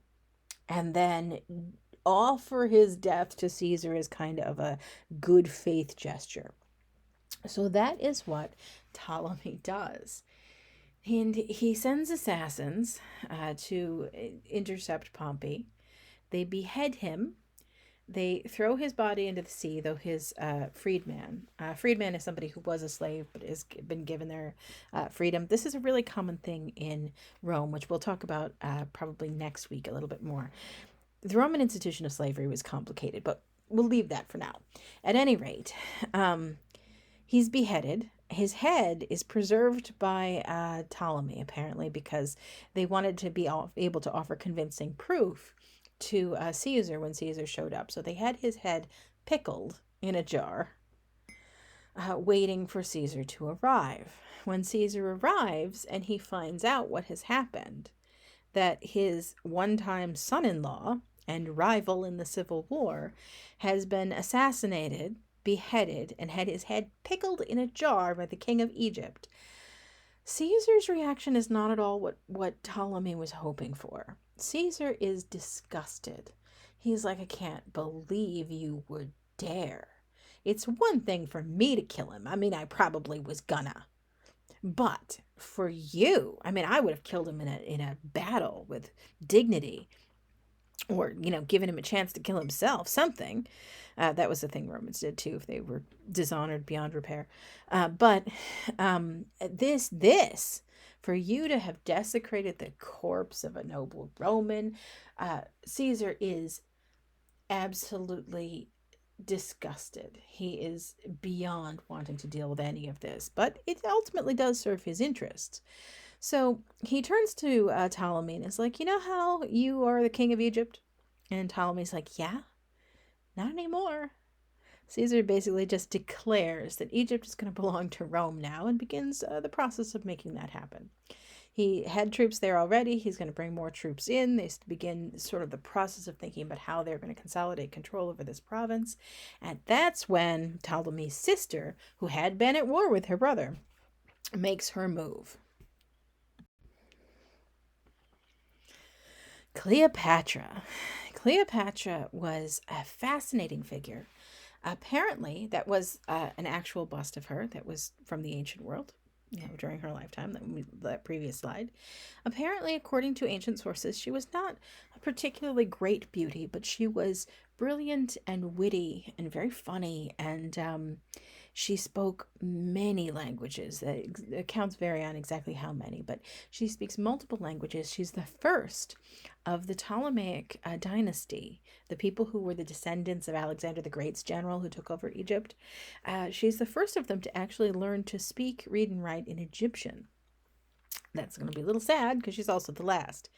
Speaker 1: and then offer his death to Caesar as kind of a good faith gesture? So that is what Ptolemy does. And he sends assassins to intercept Pompey. They behead him. They throw his body into the sea, though his freedman is somebody who was a slave but has been given their freedom. This is a really common thing in Rome, which we'll talk about probably next week a little bit more. The Roman institution of slavery was complicated, but we'll leave that for now. At any rate, he's beheaded, his head is preserved by Ptolemy, apparently, because they wanted to be able to offer convincing proof to Caesar when Caesar showed up. So they had his head pickled in a jar, waiting for Caesar to arrive. When Caesar arrives and he finds out what has happened, that his one-time son-in-law and rival in the Civil War has been assassinated, beheaded, and had his head pickled in a jar by the king of Egypt, Caesar's reaction is not at all what Ptolemy was hoping for. Caesar is disgusted. He's like, I can't believe you would dare. It's one thing for me to kill him. I mean, I probably was gonna. But for you, I mean, I would have killed him in a battle with dignity, or, given him a chance to kill himself, something. That was the thing Romans did too, if they were dishonored beyond repair. But this, for you to have desecrated the corpse of a noble Roman, Caesar is absolutely disgusted. He is beyond wanting to deal with any of this, but it ultimately does serve his interests. So he turns to Ptolemy and is like, you know how you are the king of Egypt? And Ptolemy's like, yeah, not anymore. Caesar basically just declares that Egypt is going to belong to Rome now and begins the process of making that happen. He had troops there already. He's going to bring more troops in. They begin sort of the process of thinking about how they're going to consolidate control over this province. And that's when Ptolemy's sister, who had been at war with her brother, makes her move. Cleopatra. Cleopatra was a fascinating figure. Apparently, that was an actual bust of her that was from the ancient world, during her lifetime, that previous slide. Apparently, according to ancient sources, she was not a particularly great beauty, but she was brilliant and witty and very funny, and she spoke many languages. The accounts vary on exactly how many, but she speaks multiple languages. She's the first of the Ptolemaic dynasty, the people who were the descendants of Alexander the Great's general who took over Egypt. She's the first of them to actually learn to speak, read, and write in Egyptian. That's going to be a little sad because she's also the last.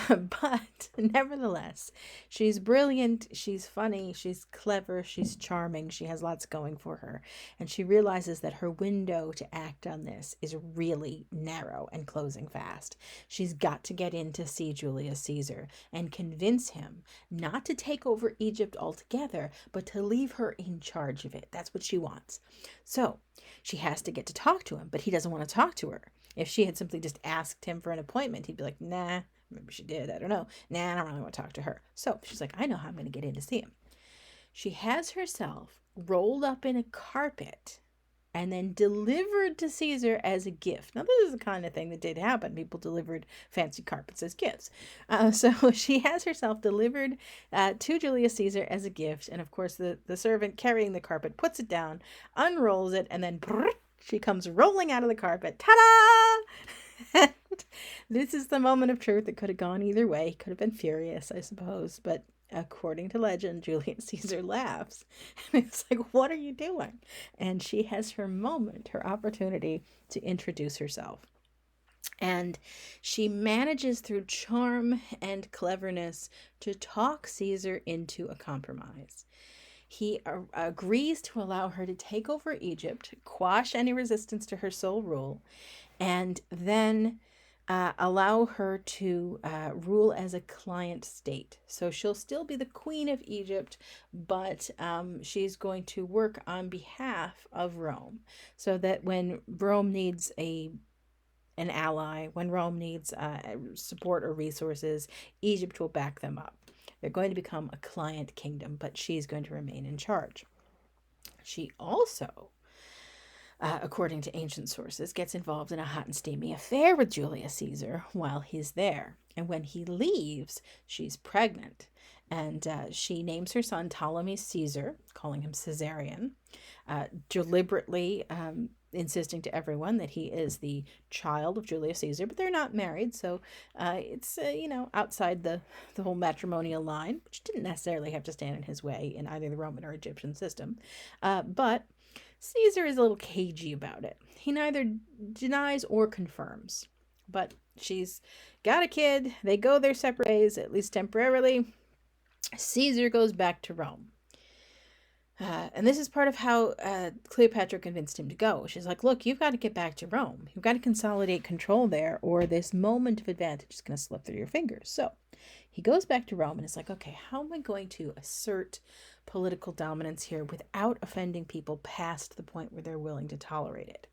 Speaker 1: But nevertheless, she's brilliant, she's funny, she's clever, she's charming, she has lots going for her. And she realizes that her window to act on this is really narrow and closing fast. She's got to get in to see Julius Caesar and convince him not to take over Egypt altogether, but to leave her in charge of it. That's what she wants. So she has to get to talk to him, but he doesn't want to talk to her. If she had simply just asked him for an appointment, he'd be like, nah, maybe she did, I don't know. Nah, I don't really want to talk to her. So she's like, I know how I'm going to get in to see him. She has herself rolled up in a carpet and then delivered to Caesar as a gift. Now, this is the kind of thing that did happen. People delivered fancy carpets as gifts. So she has herself delivered to Julius Caesar as a gift. And of course, the servant carrying the carpet puts it down, unrolls it, and then she comes rolling out of the carpet. Ta-da! And this is the moment of truth. It could have gone either way. He could have been furious, I suppose. But according to legend, Julius Caesar laughs. And it's like, what are you doing? And she has her moment, her opportunity to introduce herself. And she manages through charm and cleverness to talk Caesar into a compromise. He agrees to allow her to take over Egypt, quash any resistance to her sole rule, and then allow her to rule as a client state. So she'll still be the queen of Egypt, but she's going to work on behalf of Rome, so that when Rome needs an ally, when Rome needs support or resources, Egypt will back them up. They're going to become a client kingdom, but she's going to remain in charge. She also, according to ancient sources, gets involved in a hot and steamy affair with Julius Caesar while he's there. And when he leaves, she's pregnant. And she names her son Ptolemy Caesar, calling him Caesarion, deliberately insisting to everyone that he is the child of Julius Caesar, but they're not married, so it's outside the whole matrimonial line, which didn't necessarily have to stand in his way in either the Roman or Egyptian system. But Caesar is a little cagey about it. He neither denies or confirms. But she's got a kid. They go their separate ways, at least temporarily. Caesar goes back to Rome. And this is part of how Cleopatra convinced him to go. She's like, look, you've got to get back to Rome. You've got to consolidate control there, or this moment of advantage is going to slip through your fingers. So he goes back to Rome and is like, okay, how am I going to assert political dominance here without offending people past the point where they're willing to tolerate it?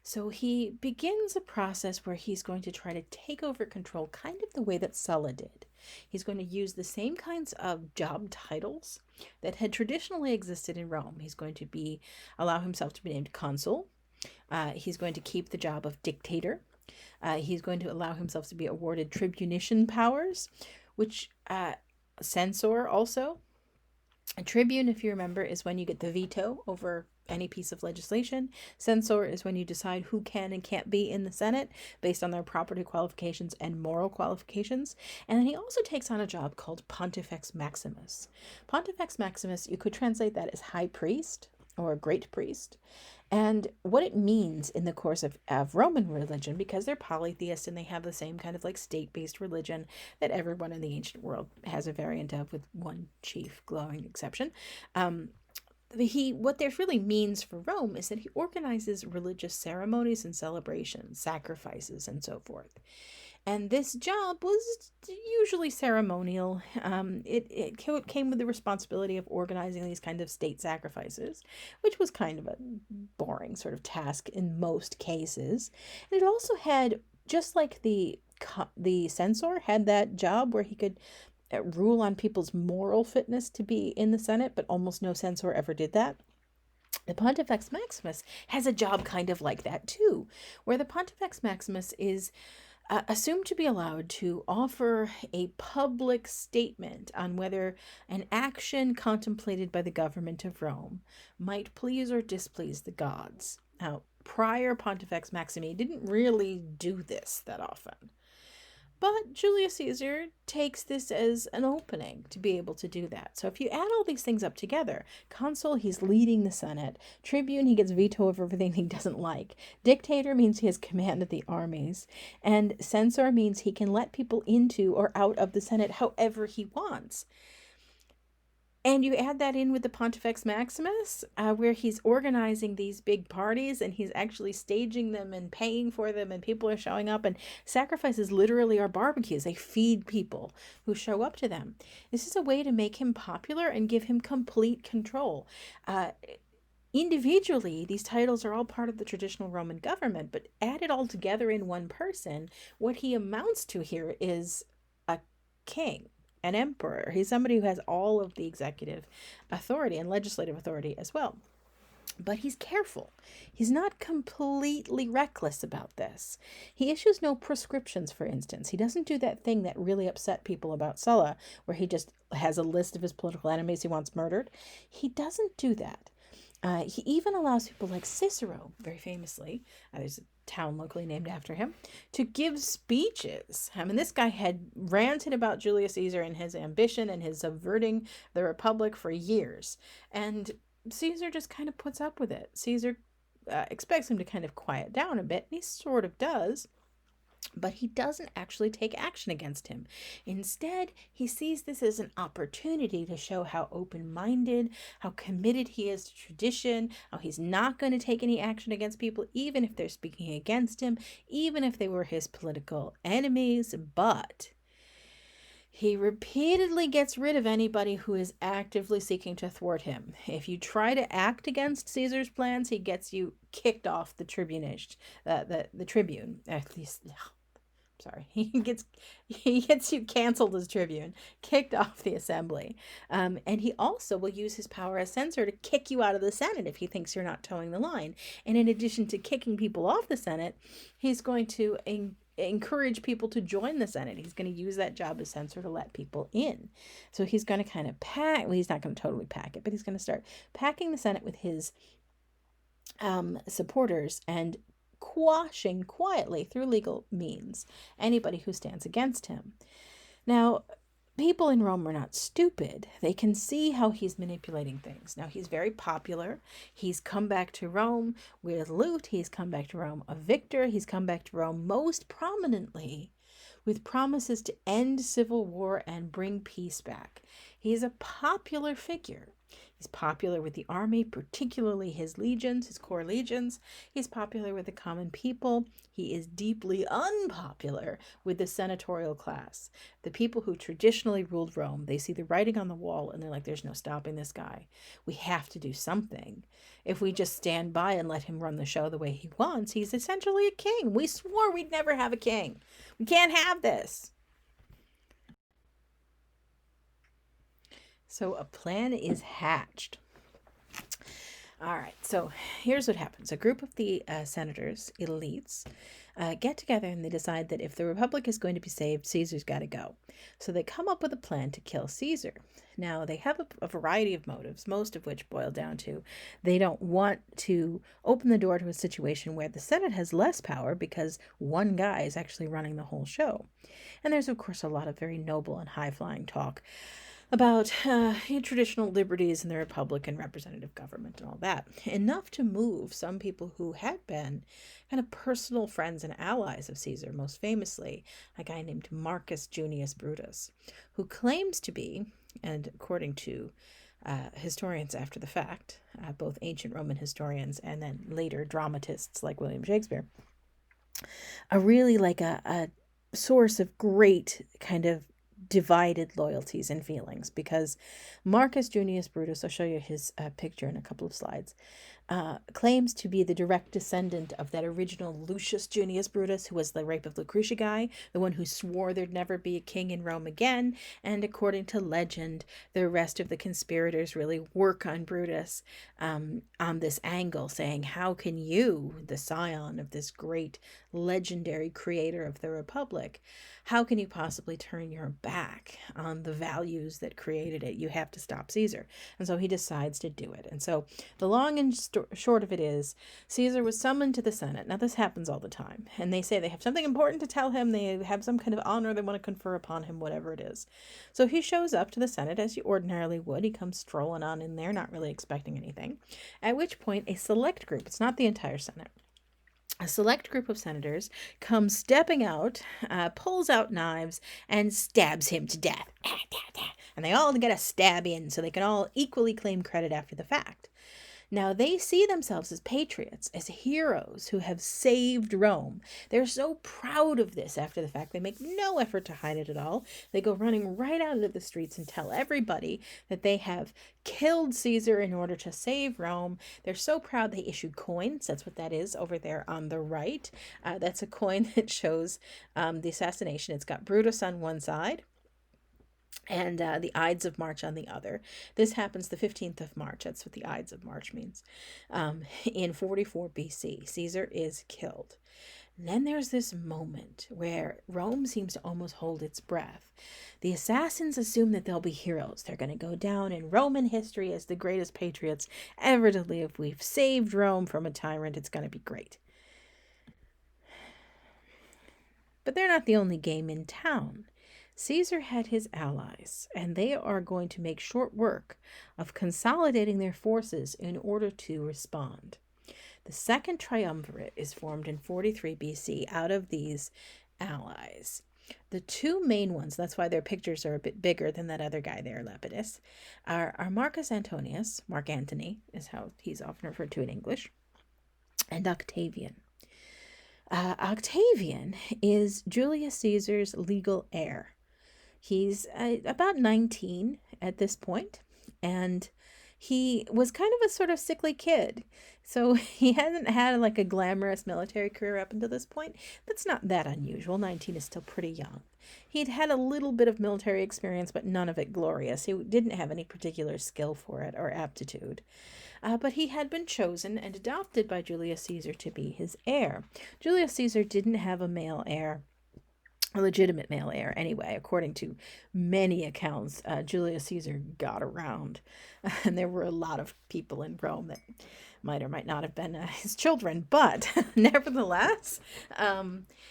Speaker 1: So he begins a process where he's going to try to take over control kind of the way that Sulla did. He's going to use the same kinds of job titles that had traditionally existed in Rome. He's going to allow himself to be named consul. He's going to keep the job of dictator. He's going to allow himself to be awarded tribunician powers, which censor also. A tribune, if you remember, is when you get the veto over any piece of legislation. Censor is when you decide who can and can't be in the Senate based on their property qualifications and moral qualifications. And then he also takes on a job called Pontifex Maximus. Pontifex Maximus, you could translate that as high priest or great priest. And what it means in the course of Roman religion, because they're polytheists and they have the same kind of like state-based religion that everyone in the ancient world has a variant of, with one chief glowing exception. What this really means for Rome is that he organizes religious ceremonies and celebrations, sacrifices, and so forth. And this job was usually ceremonial. It came with the responsibility of organizing these kind of state sacrifices, which was kind of a boring sort of task in most cases. And it also had, just like the censor had that job where he could rule on people's moral fitness to be in the Senate, but almost no censor ever did that. The Pontifex Maximus has a job kind of like that too, where the Pontifex Maximus is assumed to be allowed to offer a public statement on whether an action contemplated by the government of Rome might please or displease the gods. Now, prior Pontifex Maximi didn't really do this that often. But Julius Caesar takes this as an opening to be able to do that. So if you add all these things up together, consul, he's leading the Senate. Tribune, he gets veto of everything he doesn't like. Dictator means he has command of the armies. And censor means he can let people into or out of the Senate however he wants. And you add that in with the Pontifex Maximus, where he's organizing these big parties and he's actually staging them and paying for them, and people are showing up, and sacrifices literally are barbecues. They feed people who show up to them. This is a way to make him popular and give him complete control. Individually, these titles are all part of the traditional Roman government, but added all together in one person, what he amounts to here is a king. An emperor. He's somebody who has all of the executive authority and legislative authority as well. But he's careful. He's not completely reckless about this. He issues no prescriptions, for instance. He doesn't do that thing that really upset people about Sulla, where he just has a list of his political enemies he wants murdered. He doesn't do that. He even allows people like Cicero, very famously, there's a town locally named after him, to give speeches. I mean, this guy had ranted about Julius Caesar and his ambition and his subverting the Republic for years. And Caesar just kind of puts up with it. Caesar expects him to kind of quiet down a bit, and he sort of does. But he doesn't actually take action against him. Instead, he sees this as an opportunity to show how open-minded, how committed he is to tradition, how he's not going to take any action against people, even if they're speaking against him, even if they were his political enemies. But he repeatedly gets rid of anybody who is actively seeking to thwart him. If you try to act against Caesar's plans, he gets you kicked off the tribunage, the tribune. At least, sorry, he gets you canceled as tribune, kicked off the assembly, and he also will use his power as censor to kick you out of the Senate if he thinks you're not towing the line. And in addition to kicking people off the Senate, he's going to encourage people to join the Senate. He's going to use that job as censor to let people in. So he's going to kind of he's not going to totally pack it, but he's going to start packing the Senate with his supporters and quashing quietly through legal means anybody who stands against him. Now, people in Rome are not stupid. They can see how he's manipulating things. Now, he's very popular. He's come back to Rome with loot. He's come back to Rome a victor. He's come back to Rome most prominently with promises to end civil war and bring peace back. He's a popular figure. He's popular with the army, particularly his legions, his core legions. He's popular with the common people. He is deeply unpopular with the senatorial class. The people who traditionally ruled Rome, they see the writing on the wall and they're like, there's no stopping this guy. We have to do something. If we just stand by and let him run the show the way he wants, he's essentially a king. We swore we'd never have a king. We can't have this. So a plan is hatched. All right, so here's what happens. A group of the senators, elites, get together and they decide that if the Republic is going to be saved, Caesar's got to go. So they come up with a plan to kill Caesar. Now, they have a variety of motives, most of which boil down to they don't want to open the door to a situation where the Senate has less power because one guy is actually running the whole show. And there's, of course, a lot of very noble and high-flying talk about traditional liberties in the Republic and representative government and all that. Enough to move some people who had been kind of personal friends and allies of Caesar, most famously a guy named Marcus Junius Brutus, who claims to be, and according to historians after the fact, both ancient Roman historians and then later dramatists like William Shakespeare, really like a source of great kind of divided loyalties and feelings, because Marcus Junius Brutus, I'll show you his picture in a couple of slides, claims to be the direct descendant of that original Lucius Junius Brutus, who was the rape of Lucretia guy, the one who swore there'd never be a king in Rome again. And according to legend, the rest of the conspirators really work on Brutus on this angle, saying, how can you, the scion of this great legendary creator of the Republic, how can you possibly turn your back on the values that created it? You have to stop Caesar. And so he decides to do it. And so the long and short of it is, Caesar was summoned to the Senate. Now, this happens all the time. And they say they have something important to tell him. They have some kind of honor they want to confer upon him, whatever it is. So he shows up to the Senate as you ordinarily would. He comes strolling on in there, not really expecting anything. At which point, a select group, it's not the entire Senate, a select group of senators comes stepping out, pulls out knives, and stabs him to death. And they all get a stab in so they can all equally claim credit after the fact. Now, they see themselves as patriots, as heroes who have saved Rome. They're so proud of this after the fact. They make no effort to hide it at all. They go running right out into the streets and tell everybody that they have killed Caesar in order to save Rome. They're so proud they issue coins. That's what that is over there on the right. That's a coin that shows the assassination. It's got Brutus on one side and the Ides of March on the other. This happens the 15th of March. That's what the Ides of March means. In 44 BC, Caesar is killed. And then there's this moment where Rome seems to almost hold its breath. The assassins assume that they'll be heroes. They're going to go down in Roman history as the greatest patriots ever to live. We've saved Rome from a tyrant. It's going to be great. But they're not the only game in town. Caesar had his allies, and they are going to make short work of consolidating their forces in order to respond. The Second Triumvirate is formed in 43 BC out of these allies. The two main ones, that's why their pictures are a bit bigger than that other guy there, Lepidus, are Marcus Antonius, Mark Antony is how he's often referred to in English, and Octavian. Octavian is Julius Caesar's legal heir. He's about 19 at this point, and he was kind of a sort of sickly kid. So he hasn't had like a glamorous military career up until this point. That's not that unusual. 19 is still pretty young. He'd had a little bit of military experience, but none of it glorious. He didn't have any particular skill for it or aptitude. But he had been chosen and adopted by Julius Caesar to be his heir. Julius Caesar didn't have a male heir. A legitimate male heir, anyway, according to many accounts. Julius Caesar got around. And there were a lot of people in Rome that might or might not have been his children, but nevertheless,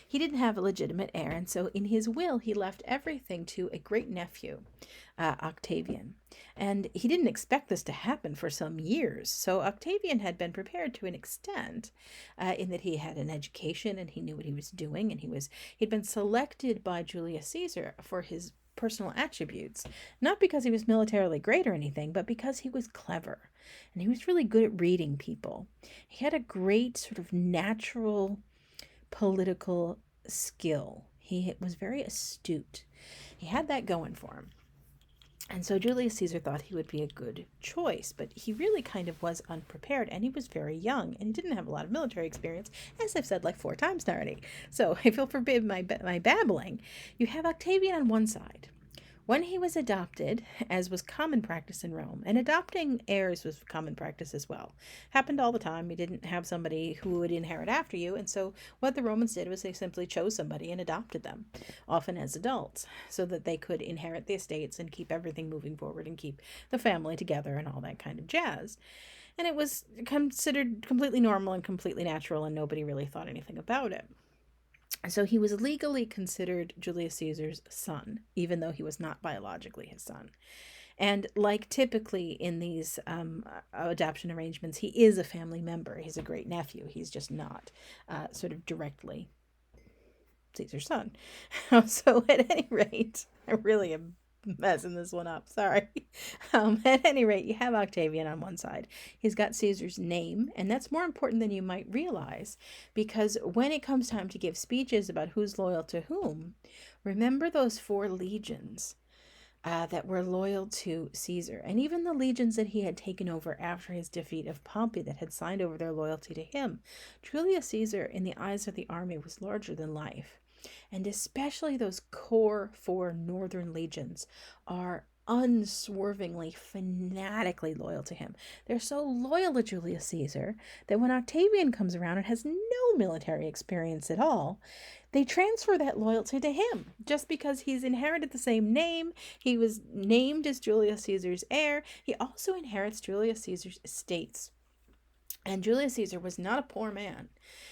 Speaker 1: he didn't have a legitimate heir, and so in his will he left everything to a great nephew, Octavian. And he didn't expect this to happen for some years. So Octavian had been prepared to an extent, in that he had an education and he knew what he was doing, and he'd been selected by Julius Caesar for his personal attributes, not because he was militarily great or anything, but because he was clever and he was really good at reading people. He had a great sort of natural political skill. He was very astute. He had that going for him. And so Julius Caesar thought he would be a good choice, but he really kind of was unprepared, and he was very young, and he didn't have a lot of military experience, as I've said like 4 times now already. So if you'll forbid my babbling, you have Octavian on one side. When he was adopted, as was common practice in Rome, and adopting heirs was common practice as well. Happened all the time. You didn't have somebody who would inherit after you, and so what the Romans did was they simply chose somebody and adopted them, often as adults, so that they could inherit the estates and keep everything moving forward and keep the family together and all that kind of jazz. And it was considered completely normal and completely natural, and nobody really thought anything about it. So he was legally considered Julius Caesar's son, even though he was not biologically his son. And like typically in these adoption arrangements, he is a family member. He's a great nephew. He's just not sort of directly Caesar's son. So at any rate, I really am messing this one up. Sorry. At any rate, you have Octavian on one side. He's got Caesar's name, and that's more important than you might realize, because when it comes time to give speeches about who's loyal to whom, remember those 4 legions that were loyal to Caesar, and even the legions that he had taken over after his defeat of Pompey that had signed over their loyalty to him. Julius Caesar, in the eyes of the army, was larger than life. And especially those core 4 northern legions are unswervingly, fanatically loyal to him. They're so loyal to Julius Caesar that when Octavian comes around and has no military experience at all, they transfer that loyalty to him just because he's inherited the same name. He was named as Julius Caesar's heir. He also inherits Julius Caesar's estates. And Julius Caesar was not a poor man.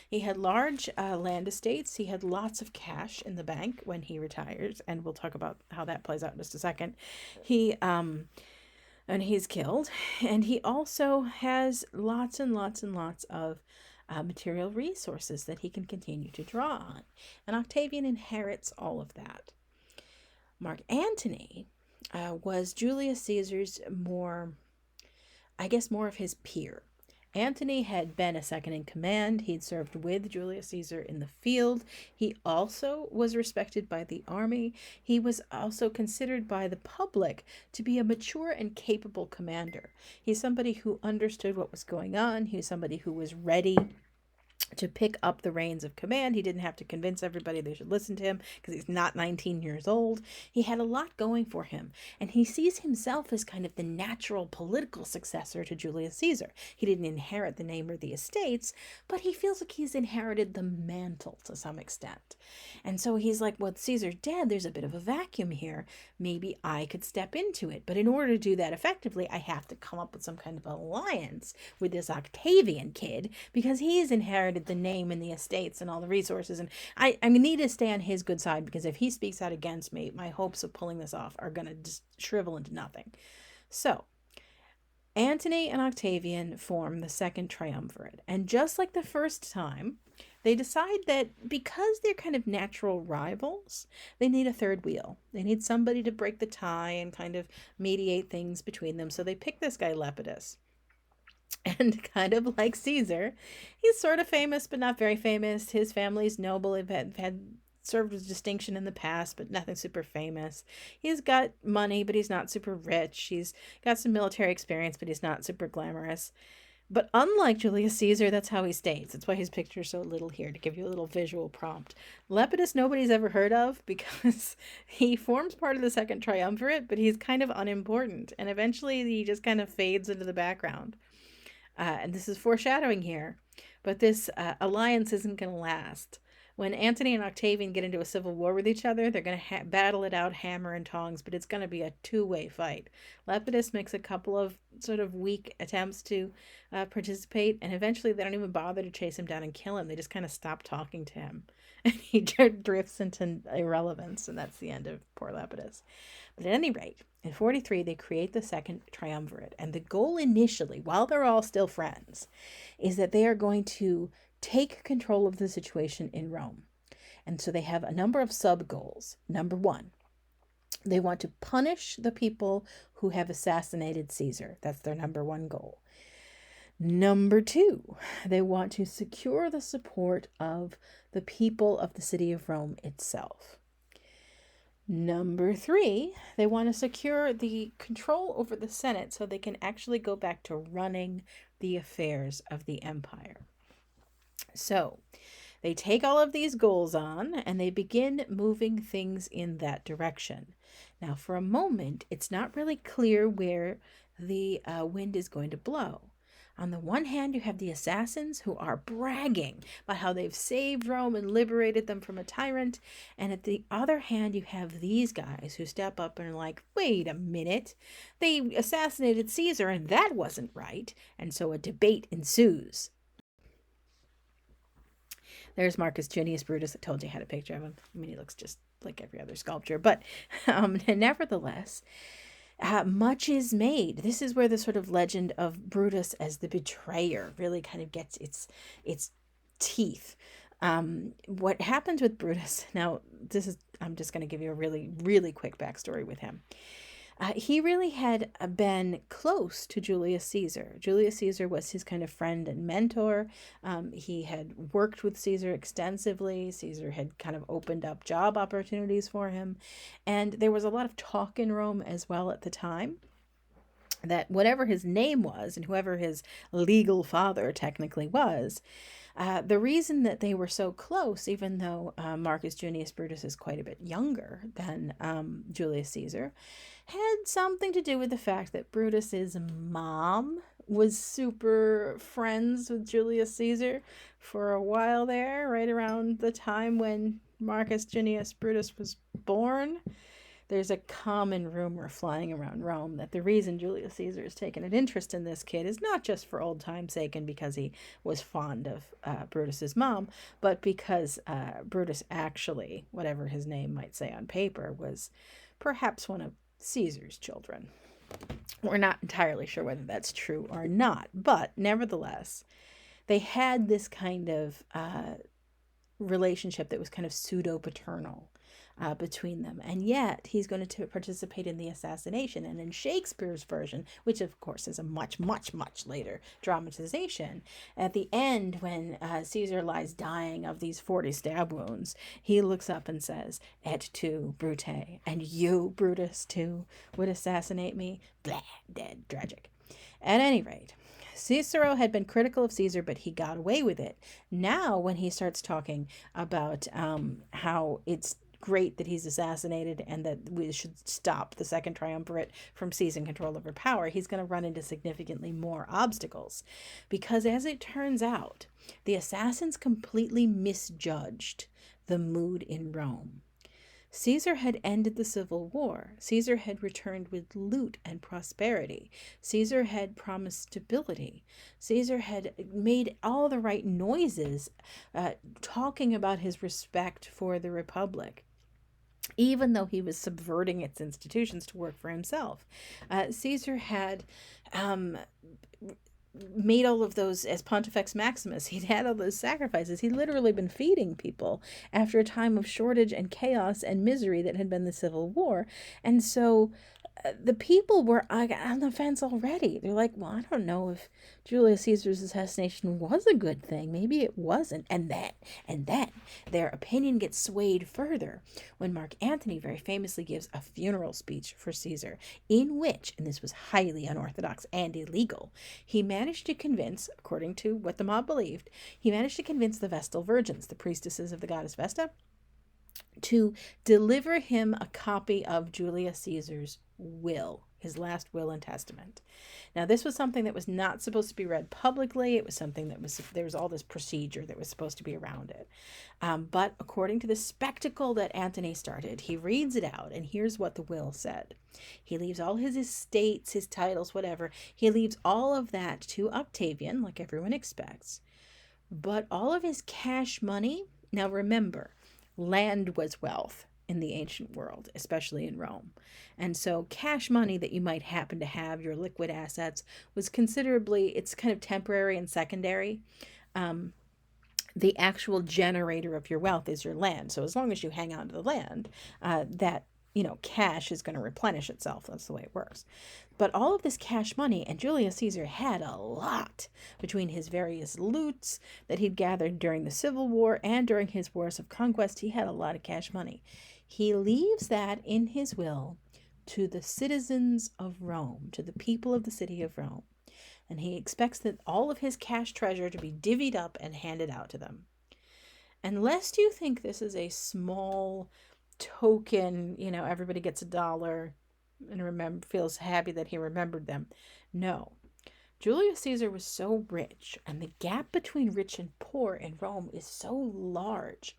Speaker 1: He had large land estates. He had lots of cash in the bank when he retires, and we'll talk about how that plays out in just a second. And he's killed, and he also has lots and lots and lots of material resources that he can continue to draw on. And Octavian inherits all of that. Mark Antony was Julius Caesar's more of his peer. Antony had been a second in command. He'd served with Julius Caesar in the field. He also was respected by the army. He was also considered by the public to be a mature and capable commander. He's somebody who understood what was going on. He was somebody who was ready to pick up the reins of command. He didn't have to convince everybody they should listen to him because he's not 19 years old. He had a lot going for him, and he sees himself as kind of the natural political successor to Julius Caesar. He didn't inherit the name or the estates, but he feels like he's inherited the mantle to some extent. And so he's like, well, Caesar's dead. There's a bit of a vacuum here. Maybe I could step into it. But in order to do that effectively, I have to come up with some kind of alliance with this Octavian kid because he's inherited the name and the estates and all the resources, and I need to stay on his good side, because if he speaks out against me, my hopes of pulling this off are going to just shrivel into nothing. So Antony and Octavian form the Second Triumvirate, and just like the first time, they decide that because they're kind of natural rivals, they need a third wheel. They need somebody to break the tie and kind of mediate things between them. So they pick this guy Lepidus. And kind of like Caesar, he's sort of famous, but not very famous. His family's noble, had served with distinction in the past, but nothing super famous. He's got money, but he's not super rich. He's got some military experience, but he's not super glamorous. But unlike Julius Caesar, that's how he stays. That's why his picture's so little here, to give you a little visual prompt. Lepidus nobody's ever heard of because he forms part of the Second Triumvirate, but he's kind of unimportant. And eventually he just kind of fades into the background. And this is foreshadowing here, but this alliance isn't going to last When Antony and Octavian get into a civil war with each other, they're going to battle it out hammer and tongs, but it's going to be a two-way fight. Lepidus makes a couple of sort of weak attempts to participate, and eventually they don't even bother to chase him down and kill him. They just kind of stop talking to him. And he drifts into irrelevance, and that's the end of poor Lepidus. But at any rate, in 43, they create the Second Triumvirate. And the goal initially, while they're all still friends, is that they are going to take control of the situation in Rome. And so they have a number of sub-goals. Number one, they want to punish the people who have assassinated Caesar. That's their number one goal. Number two, they want to secure the support of the people of the city of Rome itself. Number three, they want to secure the control over the Senate so they can actually go back to running the affairs of the empire. So they take all of these goals on and they begin moving things in that direction. Now, for a moment, it's not really clear where the wind is going to blow. On the one hand, you have the assassins who are bragging about how they've saved Rome and liberated them from a tyrant. And at the other hand, you have these guys who step up and are like, wait a minute, they assassinated Caesar and that wasn't right. And so a debate ensues. There's Marcus Junius Brutus. I told you I had a picture of him. I mean, he looks just like every other sculpture. But nevertheless, much is made. This is where the sort of legend of Brutus as the betrayer really kind of gets its teeth. What happens with Brutus? Now, I'm just going to give you a really, really quick backstory with him. He really had been close to Julius Caesar. Julius Caesar was his kind of friend and mentor. He had worked with Caesar extensively. Caesar had kind of opened up job opportunities for him. And there was a lot of talk in Rome as well at the time that whatever his name was and whoever his legal father technically was, the reason that they were so close, even though Marcus Junius Brutus is quite a bit younger than Julius Caesar, had something to do with the fact that Brutus's mom was super friends with Julius Caesar for a while there, right around the time when Marcus Junius Brutus was born. There's a common rumor flying around Rome that the reason Julius Caesar has taken an interest in this kid is not just for old time's sake and because he was fond of Brutus's mom, but because Brutus actually, whatever his name might say on paper, was perhaps one of Caesar's children. We're not entirely sure whether that's true or not, but nevertheless, they had this kind of relationship that was kind of pseudo-paternal between them. And yet he's going to participate in the assassination. And in Shakespeare's version, which of course is a much, much, much later dramatization, at the end when Caesar lies dying of these 40 stab wounds, he looks up and says, "Et tu, Brute, and you, Brutus, too, would assassinate me?" Blah, dead, tragic. At any rate, Cicero had been critical of Caesar, but he got away with it. Now, when he starts talking about how it's great that he's assassinated and that we should stop the Second Triumvirate from seizing control over power, he's going to run into significantly more obstacles. Because as it turns out, the assassins completely misjudged the mood in Rome. Caesar had ended the civil war. Caesar had returned with loot and prosperity. Caesar had promised stability. Caesar had made all the right noises, talking about his respect for the Republic, even though he was subverting its institutions to work for himself. Caesar had made all of those, as Pontifex Maximus, he'd had all those sacrifices. He'd literally been feeding people after a time of shortage and chaos and misery that had been the Civil War. And so the people were on the fence already. They're like, well, I don't know if Julius Caesar's assassination was a good thing. Maybe it wasn't. And then their opinion gets swayed further when Mark Antony very famously gives a funeral speech for Caesar, in which, and this was highly unorthodox and illegal, he managed to convince, according to what the mob believed, he managed to convince the Vestal Virgins, the priestesses of the goddess Vesta, to deliver him a copy of Julius Caesar's will. his last will and testament. Now, this was something that was not supposed to be read publicly. It was something that there was all this procedure that was supposed to be around it. But according to the spectacle that Antony started, he reads it out, and here's what the will said. He leaves all his estates, his titles, whatever. He leaves all of that to Octavian, like everyone expects. But all of his cash money, now remember, land was wealth in the ancient world, especially in Rome. And so cash money that you might happen to have, your liquid assets, was considerably, it's kind of temporary and secondary. The actual generator of your wealth is your land. So as long as you hang on to the land, that cash is going to replenish itself. That's the way it works. But all of this cash money, and Julius Caesar had a lot between his various loots that he'd gathered during the Civil War and during his wars of conquest. He had a lot of cash money. He leaves that in his will to the citizens of Rome, to the people of the city of Rome. And he expects that all of his cash treasure to be divvied up and handed out to them. And lest you think this is a small token, everybody gets $1 and feels happy that he remembered them. No. Julius Caesar was so rich, and the gap between rich and poor in Rome is so large.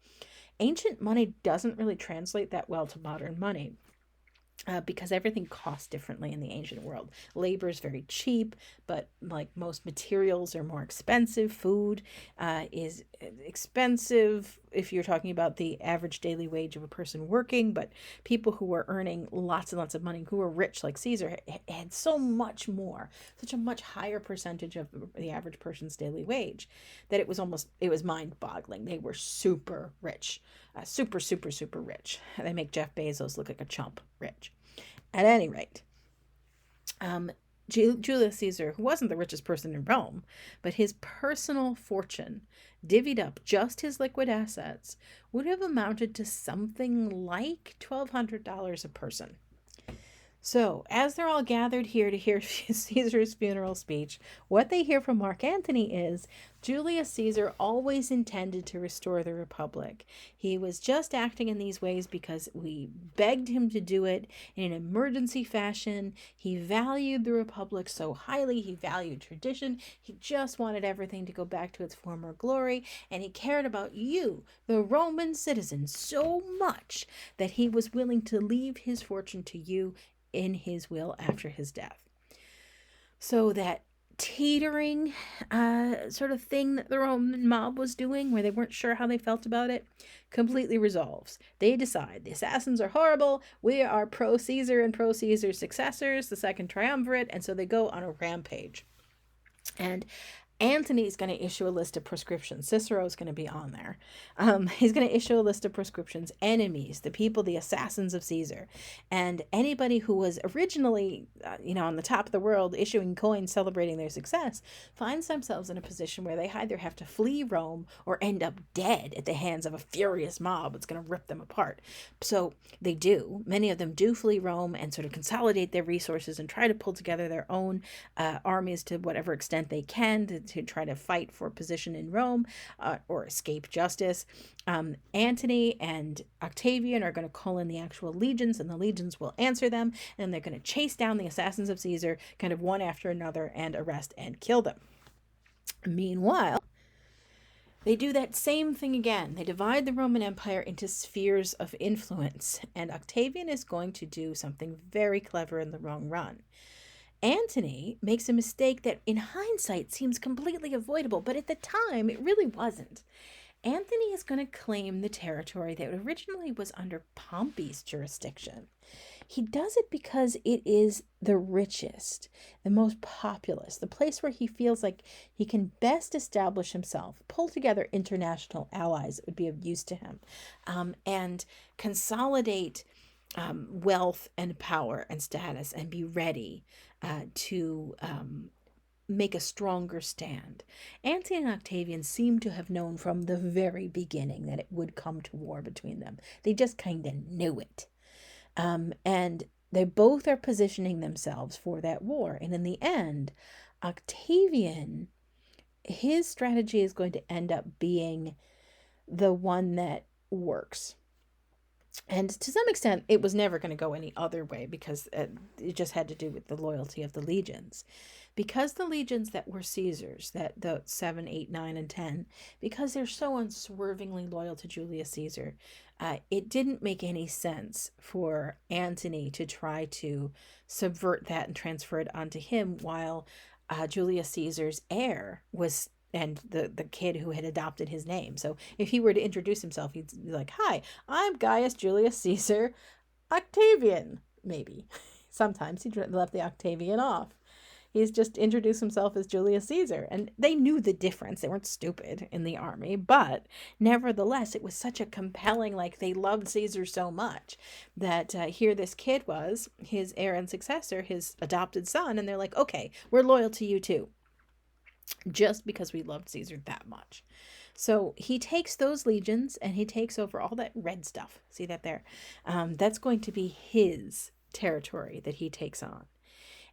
Speaker 1: Ancient money doesn't really translate that well to modern money. Because everything costs differently in the ancient world. Labor is very cheap, but like most materials are more expensive. Food is expensive if you're talking about the average daily wage of a person working, but people who were earning lots and lots of money, who were rich like Caesar, had so much more, such a much higher percentage of the average person's daily wage that it was mind-boggling. They were super rich, super, super, super rich. They make Jeff Bezos look like a chump rich. At any rate, Julius Caesar, who wasn't the richest person in Rome, but his personal fortune, divvied up just his liquid assets, would have amounted to something like $1,200 a person. So, as they're all gathered here to hear Caesar's funeral speech, what they hear from Mark Antony is Julius Caesar always intended to restore the Republic. He was just acting in these ways because we begged him to do it in an emergency fashion. He valued the Republic so highly. He valued tradition. He just wanted everything to go back to its former glory. And he cared about you, the Roman citizens, so much that he was willing to leave his fortune to you in his will after his death. So that teetering sort of thing that the Roman mob was doing, where they weren't sure how they felt about it, completely resolves. They decide the assassins are horrible. We are pro-Caesar and pro-Caesar's successors, the Second Triumvirate, and so they go on a rampage. And Antony's going to issue a list of prescriptions. Cicero's going to be on there. He's going to issue a list of prescriptions. Enemies, the people, the assassins of Caesar. And anybody who was originally, on the top of the world issuing coins celebrating their success finds themselves in a position where they either have to flee Rome or end up dead at the hands of a furious mob that's going to rip them apart. So they do. Many of them do flee Rome and sort of consolidate their resources and try to pull together their own armies to whatever extent they can to try to fight for position in Rome or escape justice. Antony and Octavian are going to call in the actual legions, and the legions will answer them, and they're going to chase down the assassins of Caesar kind of one after another and arrest and kill them. Meanwhile, they do that same thing again. They divide the Roman Empire into spheres of influence, and Octavian is going to do something very clever in the long run. Antony makes a mistake that in hindsight seems completely avoidable, but at the time it really wasn't. Antony is going to claim the territory that originally was under Pompey's jurisdiction. He does it because it is the richest, the most populous, the place where he feels like he can best establish himself, pull together international allies that would be of use to him, and consolidate wealth and power and status and be ready to make a stronger stand. Antony and Octavian seem to have known from the very beginning that it would come to war between them. They just kind of knew it. And they both are positioning themselves for that war. And in the end, Octavian, his strategy is going to end up being the one that works. And to some extent, it was never going to go any other way because it just had to do with the loyalty of the legions. Because the legions that were Caesar's, that the 7, 8, 9, and 10, because they're so unswervingly loyal to Julius Caesar, it didn't make any sense for Antony to try to subvert that and transfer it onto him while Julius Caesar's heir was and the kid who had adopted his name. So if he were to introduce himself, he'd be like, "Hi, I'm Gaius Julius Caesar Octavian," maybe. Sometimes he left the Octavian off. He's just introduced himself as Julius Caesar. And they knew the difference. They weren't stupid in the army. But nevertheless, it was such a compelling, like they loved Caesar so much that here this kid was, his heir and successor, his adopted son. And they're like, okay, we're loyal to you too. Just because we loved Caesar that much. So he takes those legions and he takes over all that red stuff. See that there? That's going to be his territory that he takes on.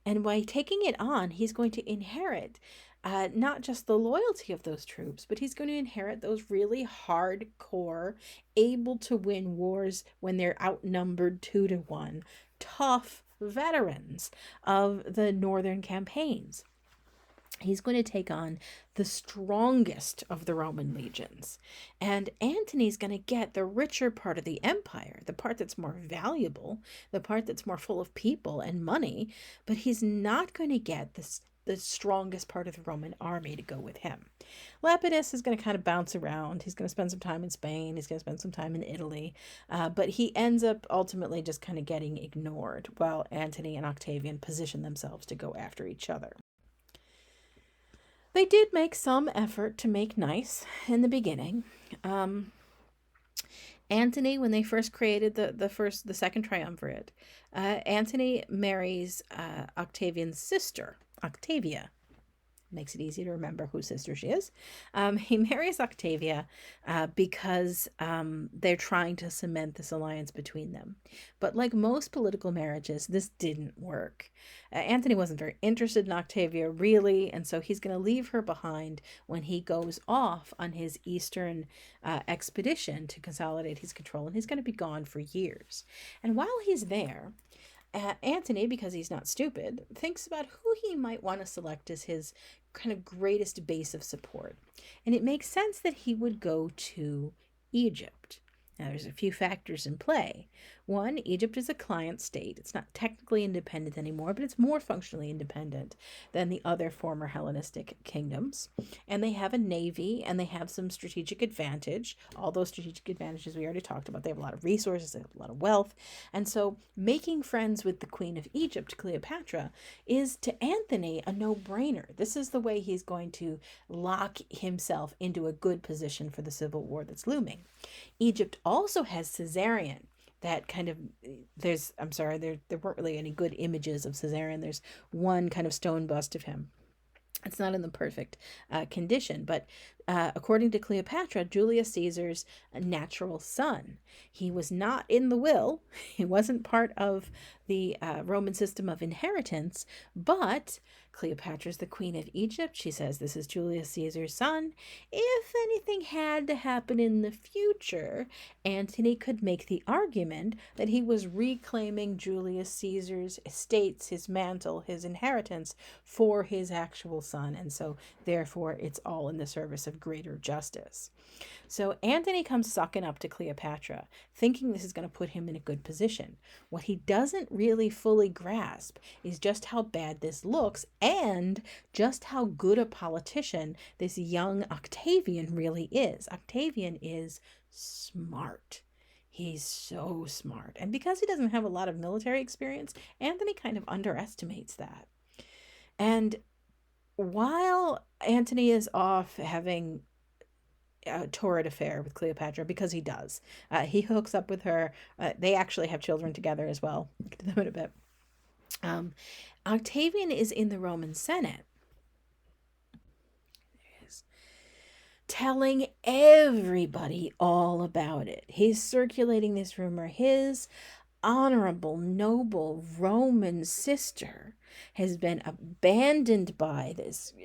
Speaker 1: And by taking it on, he's going to inherit not just the loyalty of those troops, but he's going to inherit those really hardcore, able to win wars when they're outnumbered 2-1, tough veterans of the northern campaigns. He's going to take on the strongest of the Roman legions. And Antony's going to get the richer part of the empire, the part that's more valuable, the part that's more full of people and money, but he's not going to get the strongest part of the Roman army to go with him. Lepidus is going to kind of bounce around. He's going to spend some time in Spain. He's going to spend some time in Italy. But he ends up ultimately just kind of getting ignored while Antony and Octavian position themselves to go after each other. They did make some effort to make nice in the beginning. Antony, when they first created the Second Triumvirate, Antony marries Octavian's sister, Octavia. Makes it easy to remember whose sister she is. He marries Octavia because they're trying to cement this alliance between them. But like most political marriages, this didn't work. Antony wasn't very interested in Octavia, really, and so he's going to leave her behind when he goes off on his eastern expedition to consolidate his control, and he's going to be gone for years. And while he's there, Antony, because he's not stupid, thinks about who he might want to select as his kind of greatest base of support. And it makes sense that he would go to Egypt. Now, there's a few factors in play. One, Egypt is a client state. It's not technically independent anymore, but it's more functionally independent than the other former Hellenistic kingdoms. And they have a navy, and they have some strategic advantage. All those strategic advantages we already talked about. They have a lot of resources, they have a lot of wealth. And so making friends with the Queen of Egypt, Cleopatra, is to Antony a no-brainer. This is the way he's going to lock himself into a good position for the civil war that's looming. Egypt also has Caesarion. That kind of, there weren't really any good images of Caesarion. There's one kind of stone bust of him. It's not in the perfect condition, but according to Cleopatra, Julius Caesar's natural son. He was not in the will. He wasn't part of the Roman system of inheritance, but Cleopatra's the queen of Egypt. She says this is Julius Caesar's son. If anything had to happen in the future, Antony could make the argument that he was reclaiming Julius Caesar's estates, his mantle, his inheritance for his actual son. And so therefore it's all in the service of greater justice. So Antony comes sucking up to Cleopatra, thinking this is going to put him in a good position. What he doesn't really fully grasp is just how bad this looks and just how good a politician this young Octavian really is. Octavian is smart. He's so smart. And because he doesn't have a lot of military experience, Antony kind of underestimates that. And while Antony is off having a torrid affair with Cleopatra, because he does, he hooks up with her. They actually have children together as well. I'll get to them in a bit. Octavian is in the Roman Senate. There he is. Telling everybody all about it. He's circulating this rumor. His honorable, noble Roman sister has been abandoned by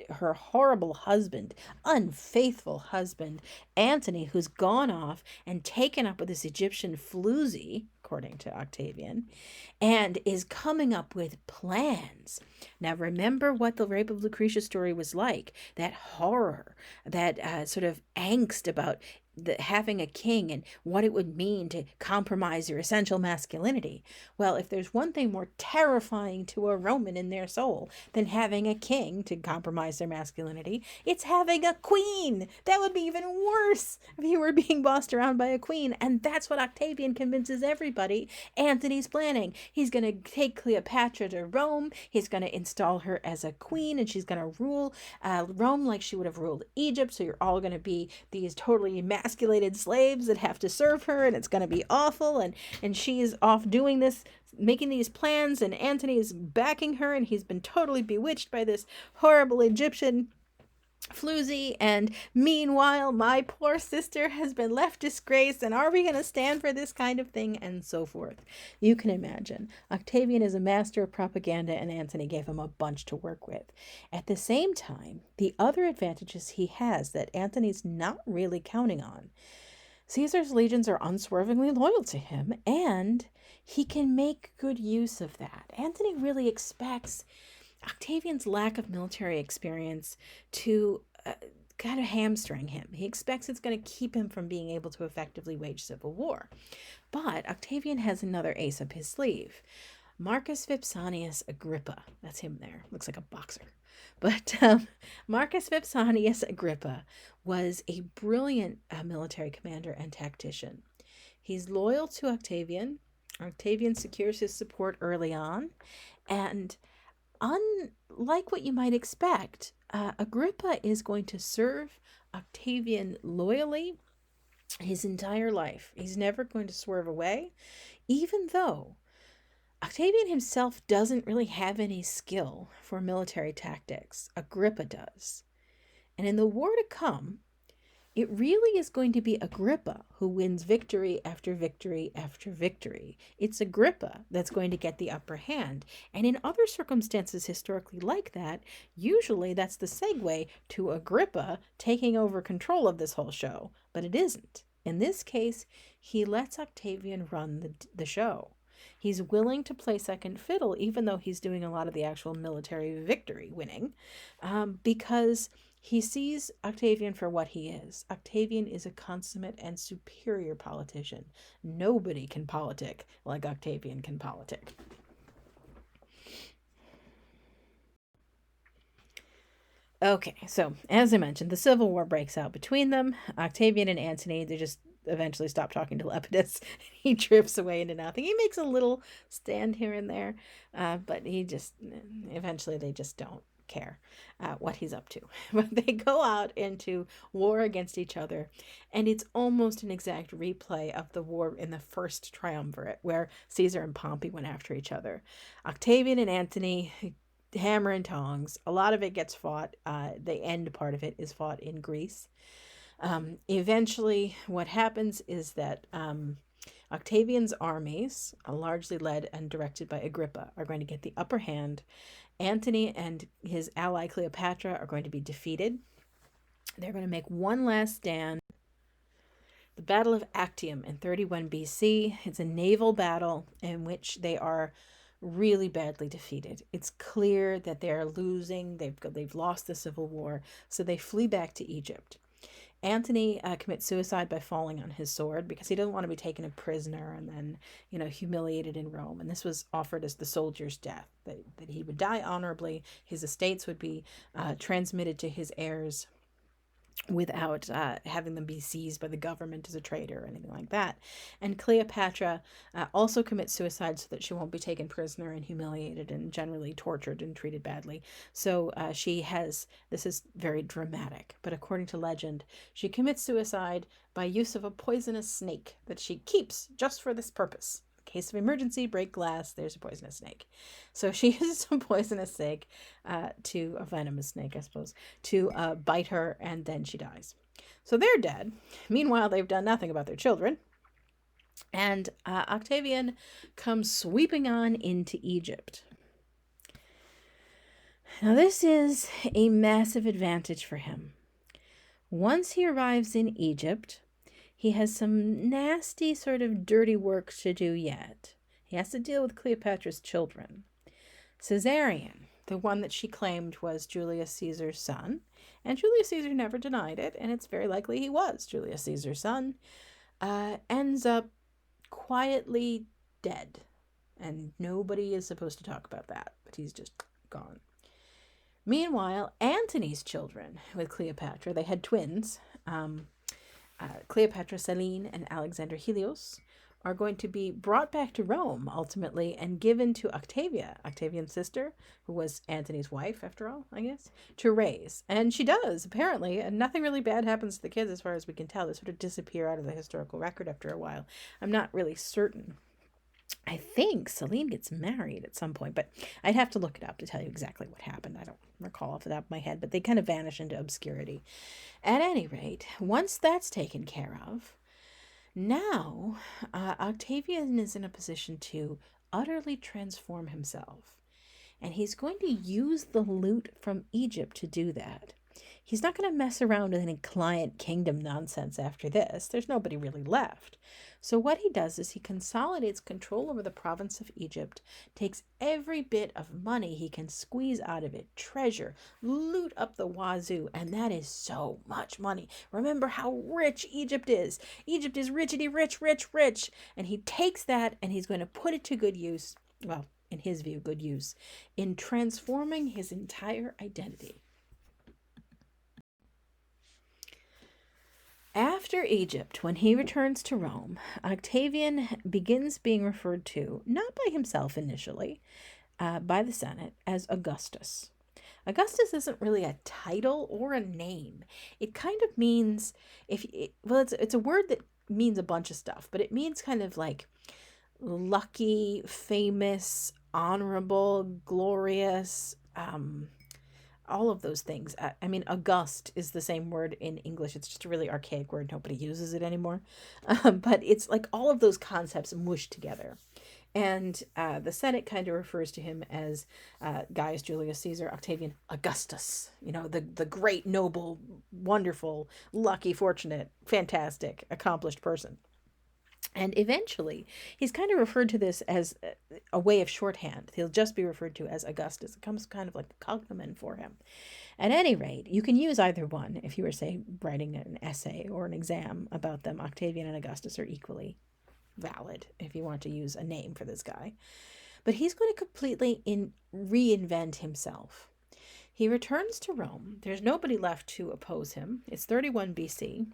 Speaker 1: her horrible husband, unfaithful husband, Antony, who's gone off and taken up with this Egyptian floozy, according to Octavian, and is coming up with plans. Now, remember what the Rape of Lucretia story was like, that horror, that sort of angst about having a king and what it would mean to compromise your essential masculinity. Well, if there's one thing more terrifying to a Roman in their soul than having a king to compromise their masculinity, it's having a queen. That would be even worse if you were being bossed around by a queen. And that's what Octavian convinces everybody Antony's planning. He's going to take Cleopatra to Rome. He's going to install her as a queen, and she's going to rule Rome like she would have ruled Egypt. So you're all going to be these totally emasculated slaves that have to serve her, and it's going to be awful, and she's off doing this, making these plans, and Antony is backing her, and he's been totally bewitched by this horrible Egyptian floozy, and meanwhile my poor sister has been left disgraced, and are we going to stand for this kind of thing, and so forth. You can imagine. Octavian is a master of propaganda, and Antony gave him a bunch to work with. At the same time, the other advantages he has that Antony's not really counting on: Caesar's legions are unswervingly loyal to him, and he can make good use of that. Antony really expects Octavian's lack of military experience to kind of hamstring him. He expects it's going to keep him from being able to effectively wage civil war. But Octavian has another ace up his sleeve. Marcus Fibsonius Agrippa. That's him there. Looks like a boxer. But Marcus Fibsonius Agrippa was a brilliant military commander and tactician. He's loyal to Octavian. Octavian secures his support early on, and unlike what you might expect, Agrippa is going to serve Octavian loyally his entire life. He's never going to swerve away, even though Octavian himself doesn't really have any skill for military tactics. Agrippa does. And in the war to come, it really is going to be Agrippa who wins victory after victory after victory. It's Agrippa that's going to get the upper hand. And in other circumstances historically like that, usually that's the segue to Agrippa taking over control of this whole show. But it isn't. In this case, he lets Octavian run the show. He's willing to play second fiddle, even though he's doing a lot of the actual military victory winning, because he sees Octavian for what he is. Octavian is a consummate and superior politician. Nobody can politic like Octavian can politic. Okay, so as I mentioned, the civil war breaks out between them. Octavian and Antony, they just eventually stop talking to Lepidus. He drifts away into nothing. He makes a little stand here and there, but eventually they just don't care what he's up to. But they go out into war against each other, and it's almost an exact replay of the war in the First Triumvirate, where Caesar and Pompey went after each other. Octavian and Antony, hammer and tongs. A lot of it gets fought. The end part of it is fought in Greece. Eventually, what happens is that Octavian's armies, largely led and directed by Agrippa, are going to get the upper hand. Antony and his ally Cleopatra are going to be defeated. They're going to make one last stand. The Battle of Actium in 31 BC. It's a naval battle in which they are really badly defeated. It's clear that they're losing. They've lost the civil war, so they flee back to Egypt. Antony commits suicide by falling on his sword because he doesn't want to be taken a prisoner and then, humiliated in Rome. And this was offered as the soldier's death, that he would die honorably. His estates would be transmitted to his heirs without having them be seized by the government as a traitor or anything like that. And Cleopatra also commits suicide so that she won't be taken prisoner and humiliated and generally tortured and treated badly. So this is very dramatic, but according to legend, she commits suicide by use of a poisonous snake that she keeps just for this purpose. In case of emergency, break glass, there's a poisonous snake. So she uses a poisonous snake, a venomous snake, I suppose, to bite her, and then she dies. So they're dead. Meanwhile, they've done nothing about their children. And Octavian comes sweeping on into Egypt. Now, this is a massive advantage for him. Once he arrives in Egypt, he has some nasty sort of dirty work to do yet. He has to deal with Cleopatra's children. Caesarion, the one that she claimed was Julius Caesar's son, and Julius Caesar never denied it, and it's very likely he was Julius Caesar's son, ends up quietly dead. And nobody is supposed to talk about that, but he's just gone. Meanwhile, Antony's children with Cleopatra, they had twins, Cleopatra Selene and Alexander Helios, are going to be brought back to Rome ultimately and given to Octavia, Octavian's sister, who was Antony's wife after all, I guess, to raise. And she does, apparently, and nothing really bad happens to the kids as far as we can tell. They sort of disappear out of the historical record after a while. I'm not really certain. I think Selene gets married at some point, but I'd have to look it up to tell you exactly what happened. I don't recall off the top of my head, but they kind of vanish into obscurity. At any rate, once that's taken care of, now Octavian is in a position to utterly transform himself. And he's going to use the loot from Egypt to do that. He's not going to mess around with any client kingdom nonsense after this. There's nobody really left. So what he does is he consolidates control over the province of Egypt, takes every bit of money he can squeeze out of it, treasure, loot up the wazoo, and that is so much money. Remember how rich Egypt is. Egypt is richity rich, rich, rich. And he takes that and he's going to put it to good use, well, in his view, good use, in transforming his entire identity. After Egypt, when he returns to Rome, Octavian begins being referred to, not by himself initially, by the Senate, as Augustus. Augustus isn't really a title or a name. It kind of means, it's a word that means a bunch of stuff, but it means kind of like lucky, famous, honorable, glorious, all of those things. I mean, august is the same word in English. It's just a really archaic word. Nobody uses it anymore. But it's like all of those concepts mushed together. And the Senate kind of refers to him as Gaius Julius Caesar, Octavian, Augustus. You know, the great, noble, wonderful, lucky, fortunate, fantastic, accomplished person. And eventually, he's kind of referred to this as a way of shorthand. He'll just be referred to as Augustus. It comes kind of like a cognomen for him. At any rate, you can use either one. If you were, say, writing an essay or an exam about them, Octavian and Augustus are equally valid if you want to use a name for this guy. But he's going to completely reinvent himself. He returns to Rome. There's nobody left to oppose him. It's 31 BC.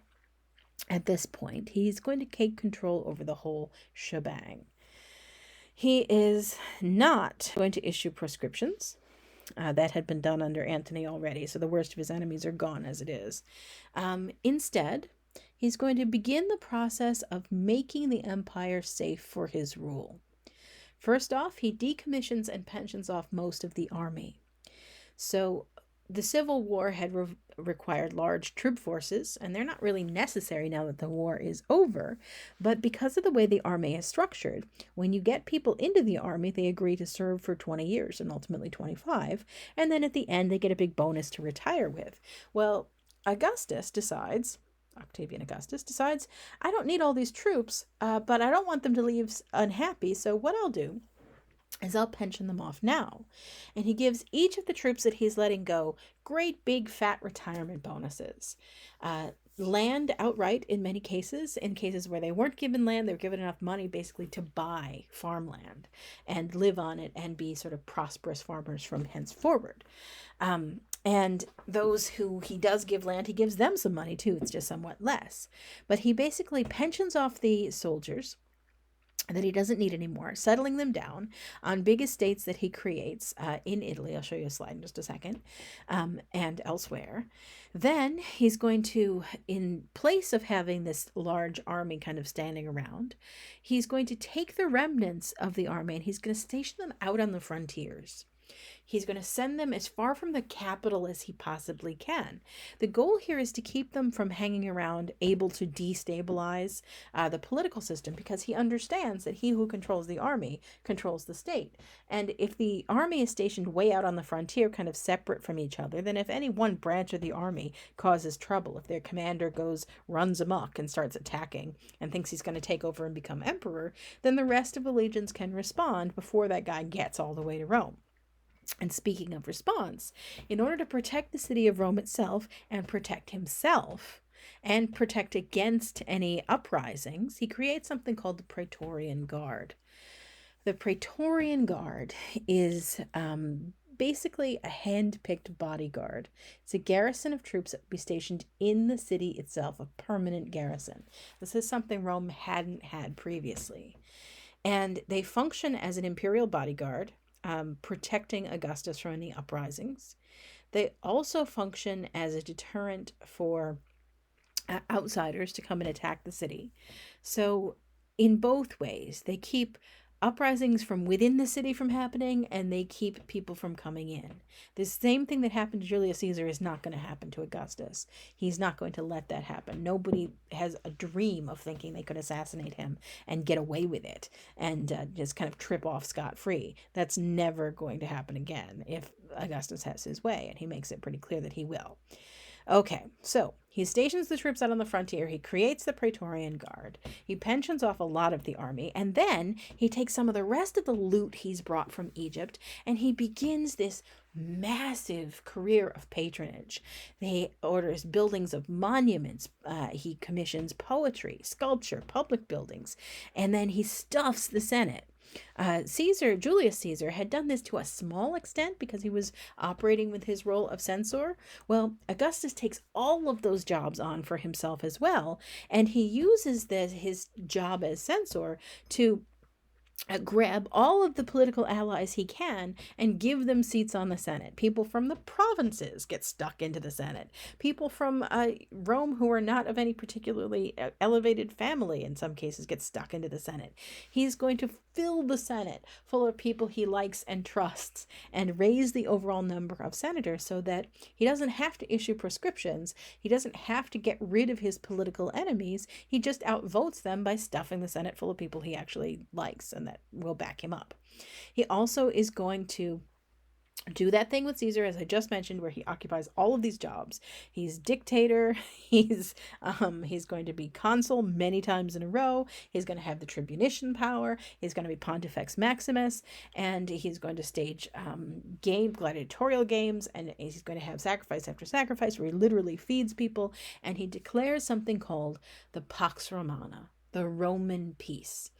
Speaker 1: At this point, he's going to take control over the whole shebang. He is not going to issue proscriptions. That had been done under Antony already, so the worst of his enemies are gone as it is. Instead, he's going to begin the process of making the empire safe for his rule. First off, he decommissions and pensions off most of the army. So the Civil War had required large troop forces, and they're not really necessary now that the war is over. But because of the way the army is structured, when you get people into the army, they agree to serve for 20 years and ultimately 25. And then at the end, they get a big bonus to retire with. Well, Octavian Augustus decides, I don't need all these troops, but I don't want them to leave unhappy. So what I'll do is I'll pension them off now. And he gives each of the troops that he's letting go great big fat retirement bonuses. Land outright in many cases. In cases where they weren't given land, they were given enough money basically to buy farmland and live on it and be sort of prosperous farmers from henceforward. And those who he does give land, he gives them some money too. It's just somewhat less. But he basically pensions off the soldiers that he doesn't need anymore, settling them down on big estates that he creates in Italy. I'll show you a slide in just a second, and elsewhere. Then he's going to, in place of having this large army kind of standing around, he's going to take the remnants of the army and he's going to station them out on the frontiers. He's going to send them as far from the capital as he possibly can. The goal here is to keep them from hanging around, able to destabilize the political system, because he understands that he who controls the army controls the state. And if the army is stationed way out on the frontier, kind of separate from each other, then if any one branch of the army causes trouble, if their commander runs amok and starts attacking and thinks he's going to take over and become emperor, then the rest of the legions can respond before that guy gets all the way to Rome. And speaking of response, in order to protect the city of Rome itself and protect himself and protect against any uprisings, he creates something called the Praetorian Guard. The Praetorian Guard is basically a hand-picked bodyguard. It's a garrison of troops that will be stationed in the city itself, a permanent garrison. This is something Rome hadn't had previously. And they function as an imperial bodyguard, protecting Augustus from any uprisings. They also function as a deterrent for outsiders to come and attack the city. So in both ways, they keep uprisings from within the city from happening, and they keep people from coming in. The same thing that happened to Julius Caesar is not going to happen to Augustus. He's not going to let that happen. Nobody has a dream of thinking they could assassinate him and get away with it and just kind of trip off scot-free. That's never going to happen again if Augustus has his way, and he makes it pretty clear that he will. Okay, so he stations the troops out on the frontier. He creates the Praetorian Guard. He pensions off a lot of the army, and then he takes some of the rest of the loot he's brought from Egypt, and he begins this massive career of patronage. He orders buildings of monuments. He commissions poetry, sculpture, public buildings, and then he stuffs the Senate. Julius Caesar had done this to a small extent because he was operating with his role of censor. Well, Augustus takes all of those jobs on for himself as well, and he uses his job as censor to grab all of the political allies he can and give them seats on the Senate. People from the provinces get stuck into the Senate. People from Rome who are not of any particularly elevated family, in some cases, get stuck into the Senate. He's going to fill the Senate full of people he likes and trusts and raise the overall number of senators so that he doesn't have to issue prescriptions. He doesn't have to get rid of his political enemies. He just outvotes them by stuffing the Senate full of people he actually likes and that will back him up. He also is going to do that thing with Caesar, as I just mentioned, where he occupies all of these jobs. He's dictator. He's going to be consul many times in a row. He's going to have the tribunician power. He's going to be Pontifex Maximus, and he's going to stage gladiatorial games, and he's going to have sacrifice after sacrifice, where he literally feeds people, and he declares something called the Pax Romana, the Roman peace,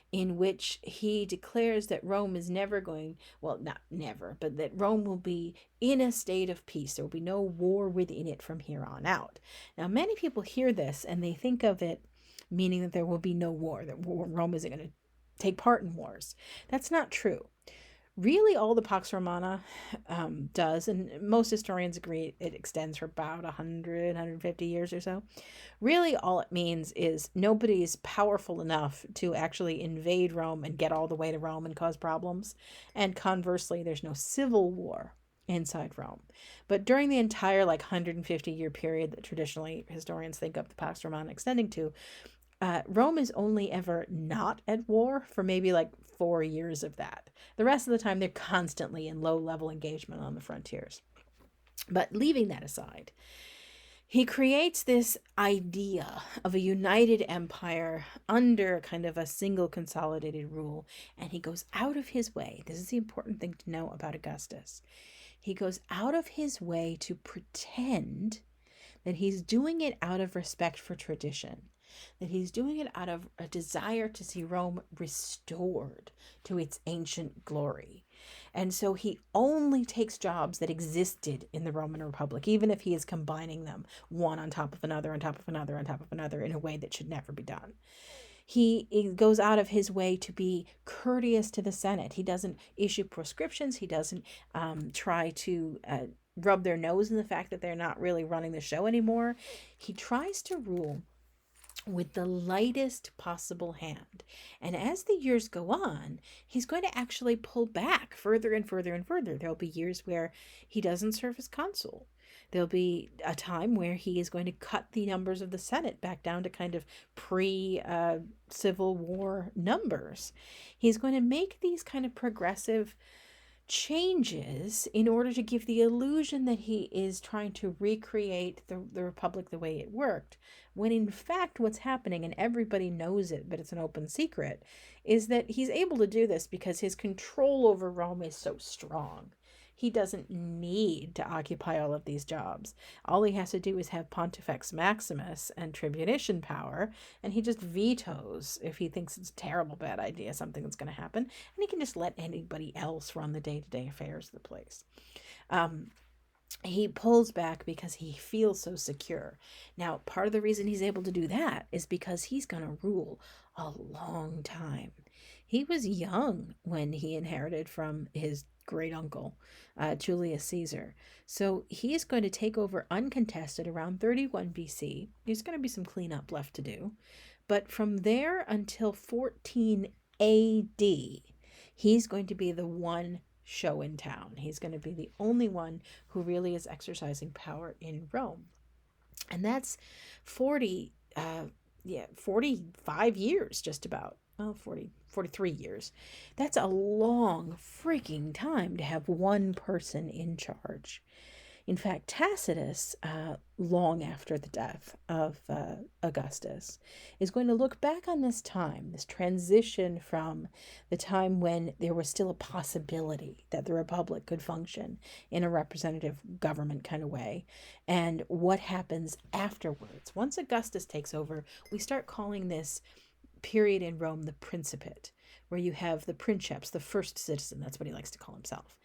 Speaker 1: in which he declares that Rome is never going, well, not never, but that Rome will be in a state of peace. There will be no war within it from here on out. Now, many people hear this and they think of it meaning that there will be no war, that Rome isn't going to take part in wars. That's not true. Really, all the Pax Romana does, and most historians agree it extends for about 100, 150 years or so. Really, all it means is nobody's powerful enough to actually invade Rome and get all the way to Rome and cause problems. And conversely, there's no civil war inside Rome. But during the entire 150-year period that traditionally historians think of the Pax Romana extending to, Rome is only ever not at war for maybe 4 years of that. The rest of the time, they're constantly in low-level engagement on the frontiers. But leaving that aside, he creates this idea of a united empire under kind of a single consolidated rule, and he goes out of his way. This is the important thing to know about Augustus. He goes out of his way to pretend that he's doing it out of respect for tradition, that he's doing it out of a desire to see Rome restored to its ancient glory. And so he only takes jobs that existed in the Roman Republic, even if he is combining them one on top of another, on top of another, on top of another, in a way that should never be done. He goes out of his way to be courteous to the Senate. He doesn't issue prescriptions. He doesn't try to rub their nose in the fact that they're not really running the show anymore. He tries to rule with the lightest possible hand. And as the years go on, he's going to actually pull back further and further and further. There'll be years where he doesn't serve as consul. There'll be a time where he is going to cut the numbers of the Senate back down to kind of pre Civil War numbers. He's going to make these kind of progressive changes in order to give the illusion that he is trying to recreate the republic the way it worked, when in fact what's happening, and everybody knows it but it's an open secret, is that he's able to do this because his control over Rome is so strong. He doesn't need to occupy all of these jobs. All he has to do is have Pontifex Maximus and tribunician power, and he just vetoes if he thinks it's a terrible bad idea, something that's going to happen, and he can just let anybody else run the day-to-day affairs of the place. He pulls back because he feels so secure. Now, part of the reason he's able to do that is because he's going to rule a long time. He was young when he inherited from his great uncle, Julius Caesar. So he is going to take over uncontested around 31 BC. There's going to be some cleanup left to do. But from there until 14 AD, he's going to be the one show in town. He's going to be the only one who really is exercising power in Rome. And that's 45 years just about. Well, 43 years. That's a long freaking time to have one person in charge. In fact, Tacitus, long after the death of Augustus, is going to look back on this time, this transition from the time when there was still a possibility that the Republic could function in a representative government kind of way, and what happens afterwards. Once Augustus takes over, we start calling this period in Rome the Principate, where you have the princeps, the first citizen, that's what he likes to call himself,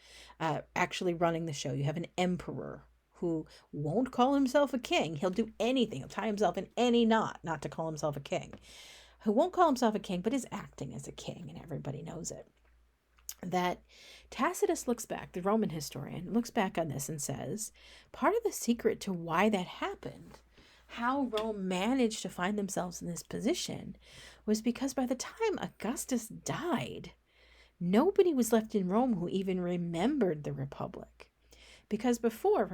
Speaker 1: actually running the show. You have an emperor who won't call himself a king. He'll do anything. He'll tie himself in any knot not to call himself a king. Who won't call himself a king, but is acting as a king, and everybody knows it. That Tacitus looks back, the Roman historian, looks back on this and says, part of the secret to why that happened, how Rome managed to find themselves in this position, was because by the time Augustus died, nobody was left in Rome who even remembered the Republic. Because before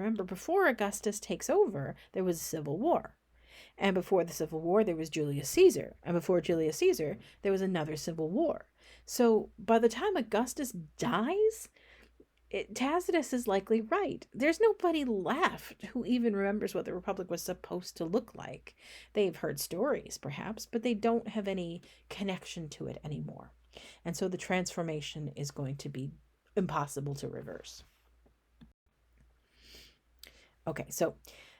Speaker 1: Augustus takes over, there was a civil war. And before the civil war, there was Julius Caesar. And before Julius Caesar, there was another civil war. So by the time Augustus dies, Tacitus is likely right. There's nobody left who even remembers what the Republic was supposed to look like. They've heard stories, perhaps, but they don't have any connection to it anymore. And so the transformation is going to be impossible to reverse. Okay, so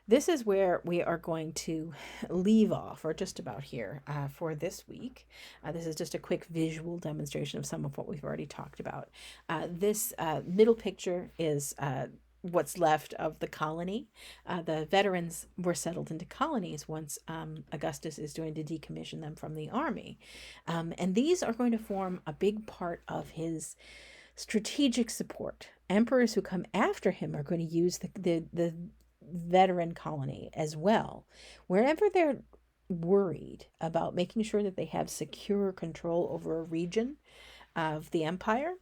Speaker 1: this is where we are going to leave off, or just about here, for this week. This is just a quick visual demonstration of some of what we've already talked about. This middle picture is what's left of the colony. The veterans were settled into colonies once Augustus is going to decommission them from the army. And these are going to form a big part of his strategic support. Emperors who come after him are going to use the veteran colony as well. Wherever they're worried about making sure that they have secure control over a region of the empire,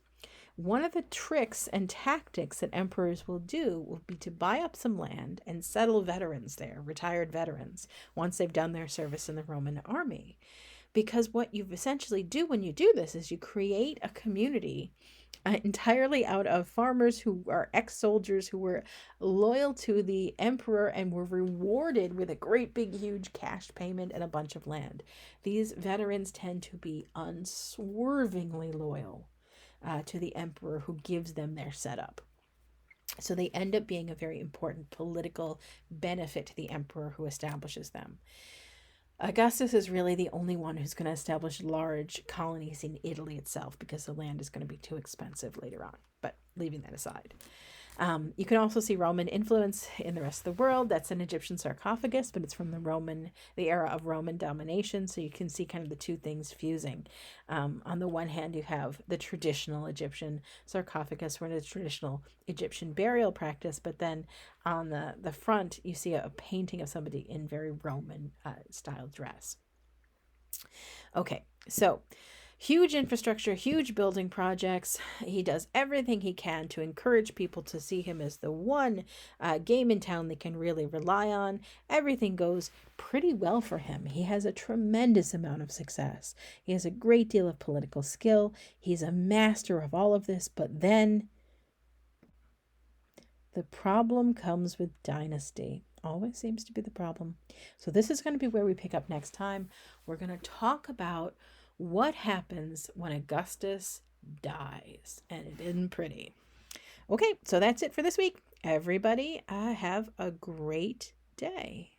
Speaker 1: one of the tricks and tactics that emperors will do will be to buy up some land and settle veterans there, retired veterans, once they've done their service in the Roman army. Because what you essentially do when you do this is you create a community entirely out of farmers who are ex-soldiers who were loyal to the emperor and were rewarded with a great big huge cash payment and a bunch of land. These veterans tend to be unswervingly loyal to the emperor who gives them their setup. So they end up being a very important political benefit to the emperor who establishes them. Augustus is really the only one who's going to establish large colonies in Italy itself because the land is going to be too expensive later on. But leaving that aside. You can also see Roman influence in the rest of the world. That's an Egyptian sarcophagus, but it's from the era of Roman domination. So you can see kind of the two things fusing. On the one hand, you have the traditional Egyptian sarcophagus, where it's a traditional Egyptian burial practice, but then on the front, you see a painting of somebody in very Roman style dress. Okay, so huge infrastructure, huge building projects. He does everything he can to encourage people to see him as the one game in town they can really rely on. Everything goes pretty well for him. He has a tremendous amount of success. He has a great deal of political skill. He's a master of all of this, but then the problem comes with dynasty. Always seems to be the problem. So this is going to be where we pick up next time. We're going to talk about what happens when Augustus dies. And it isn't pretty. Okay, so that's it for this week. Everybody, have a great day.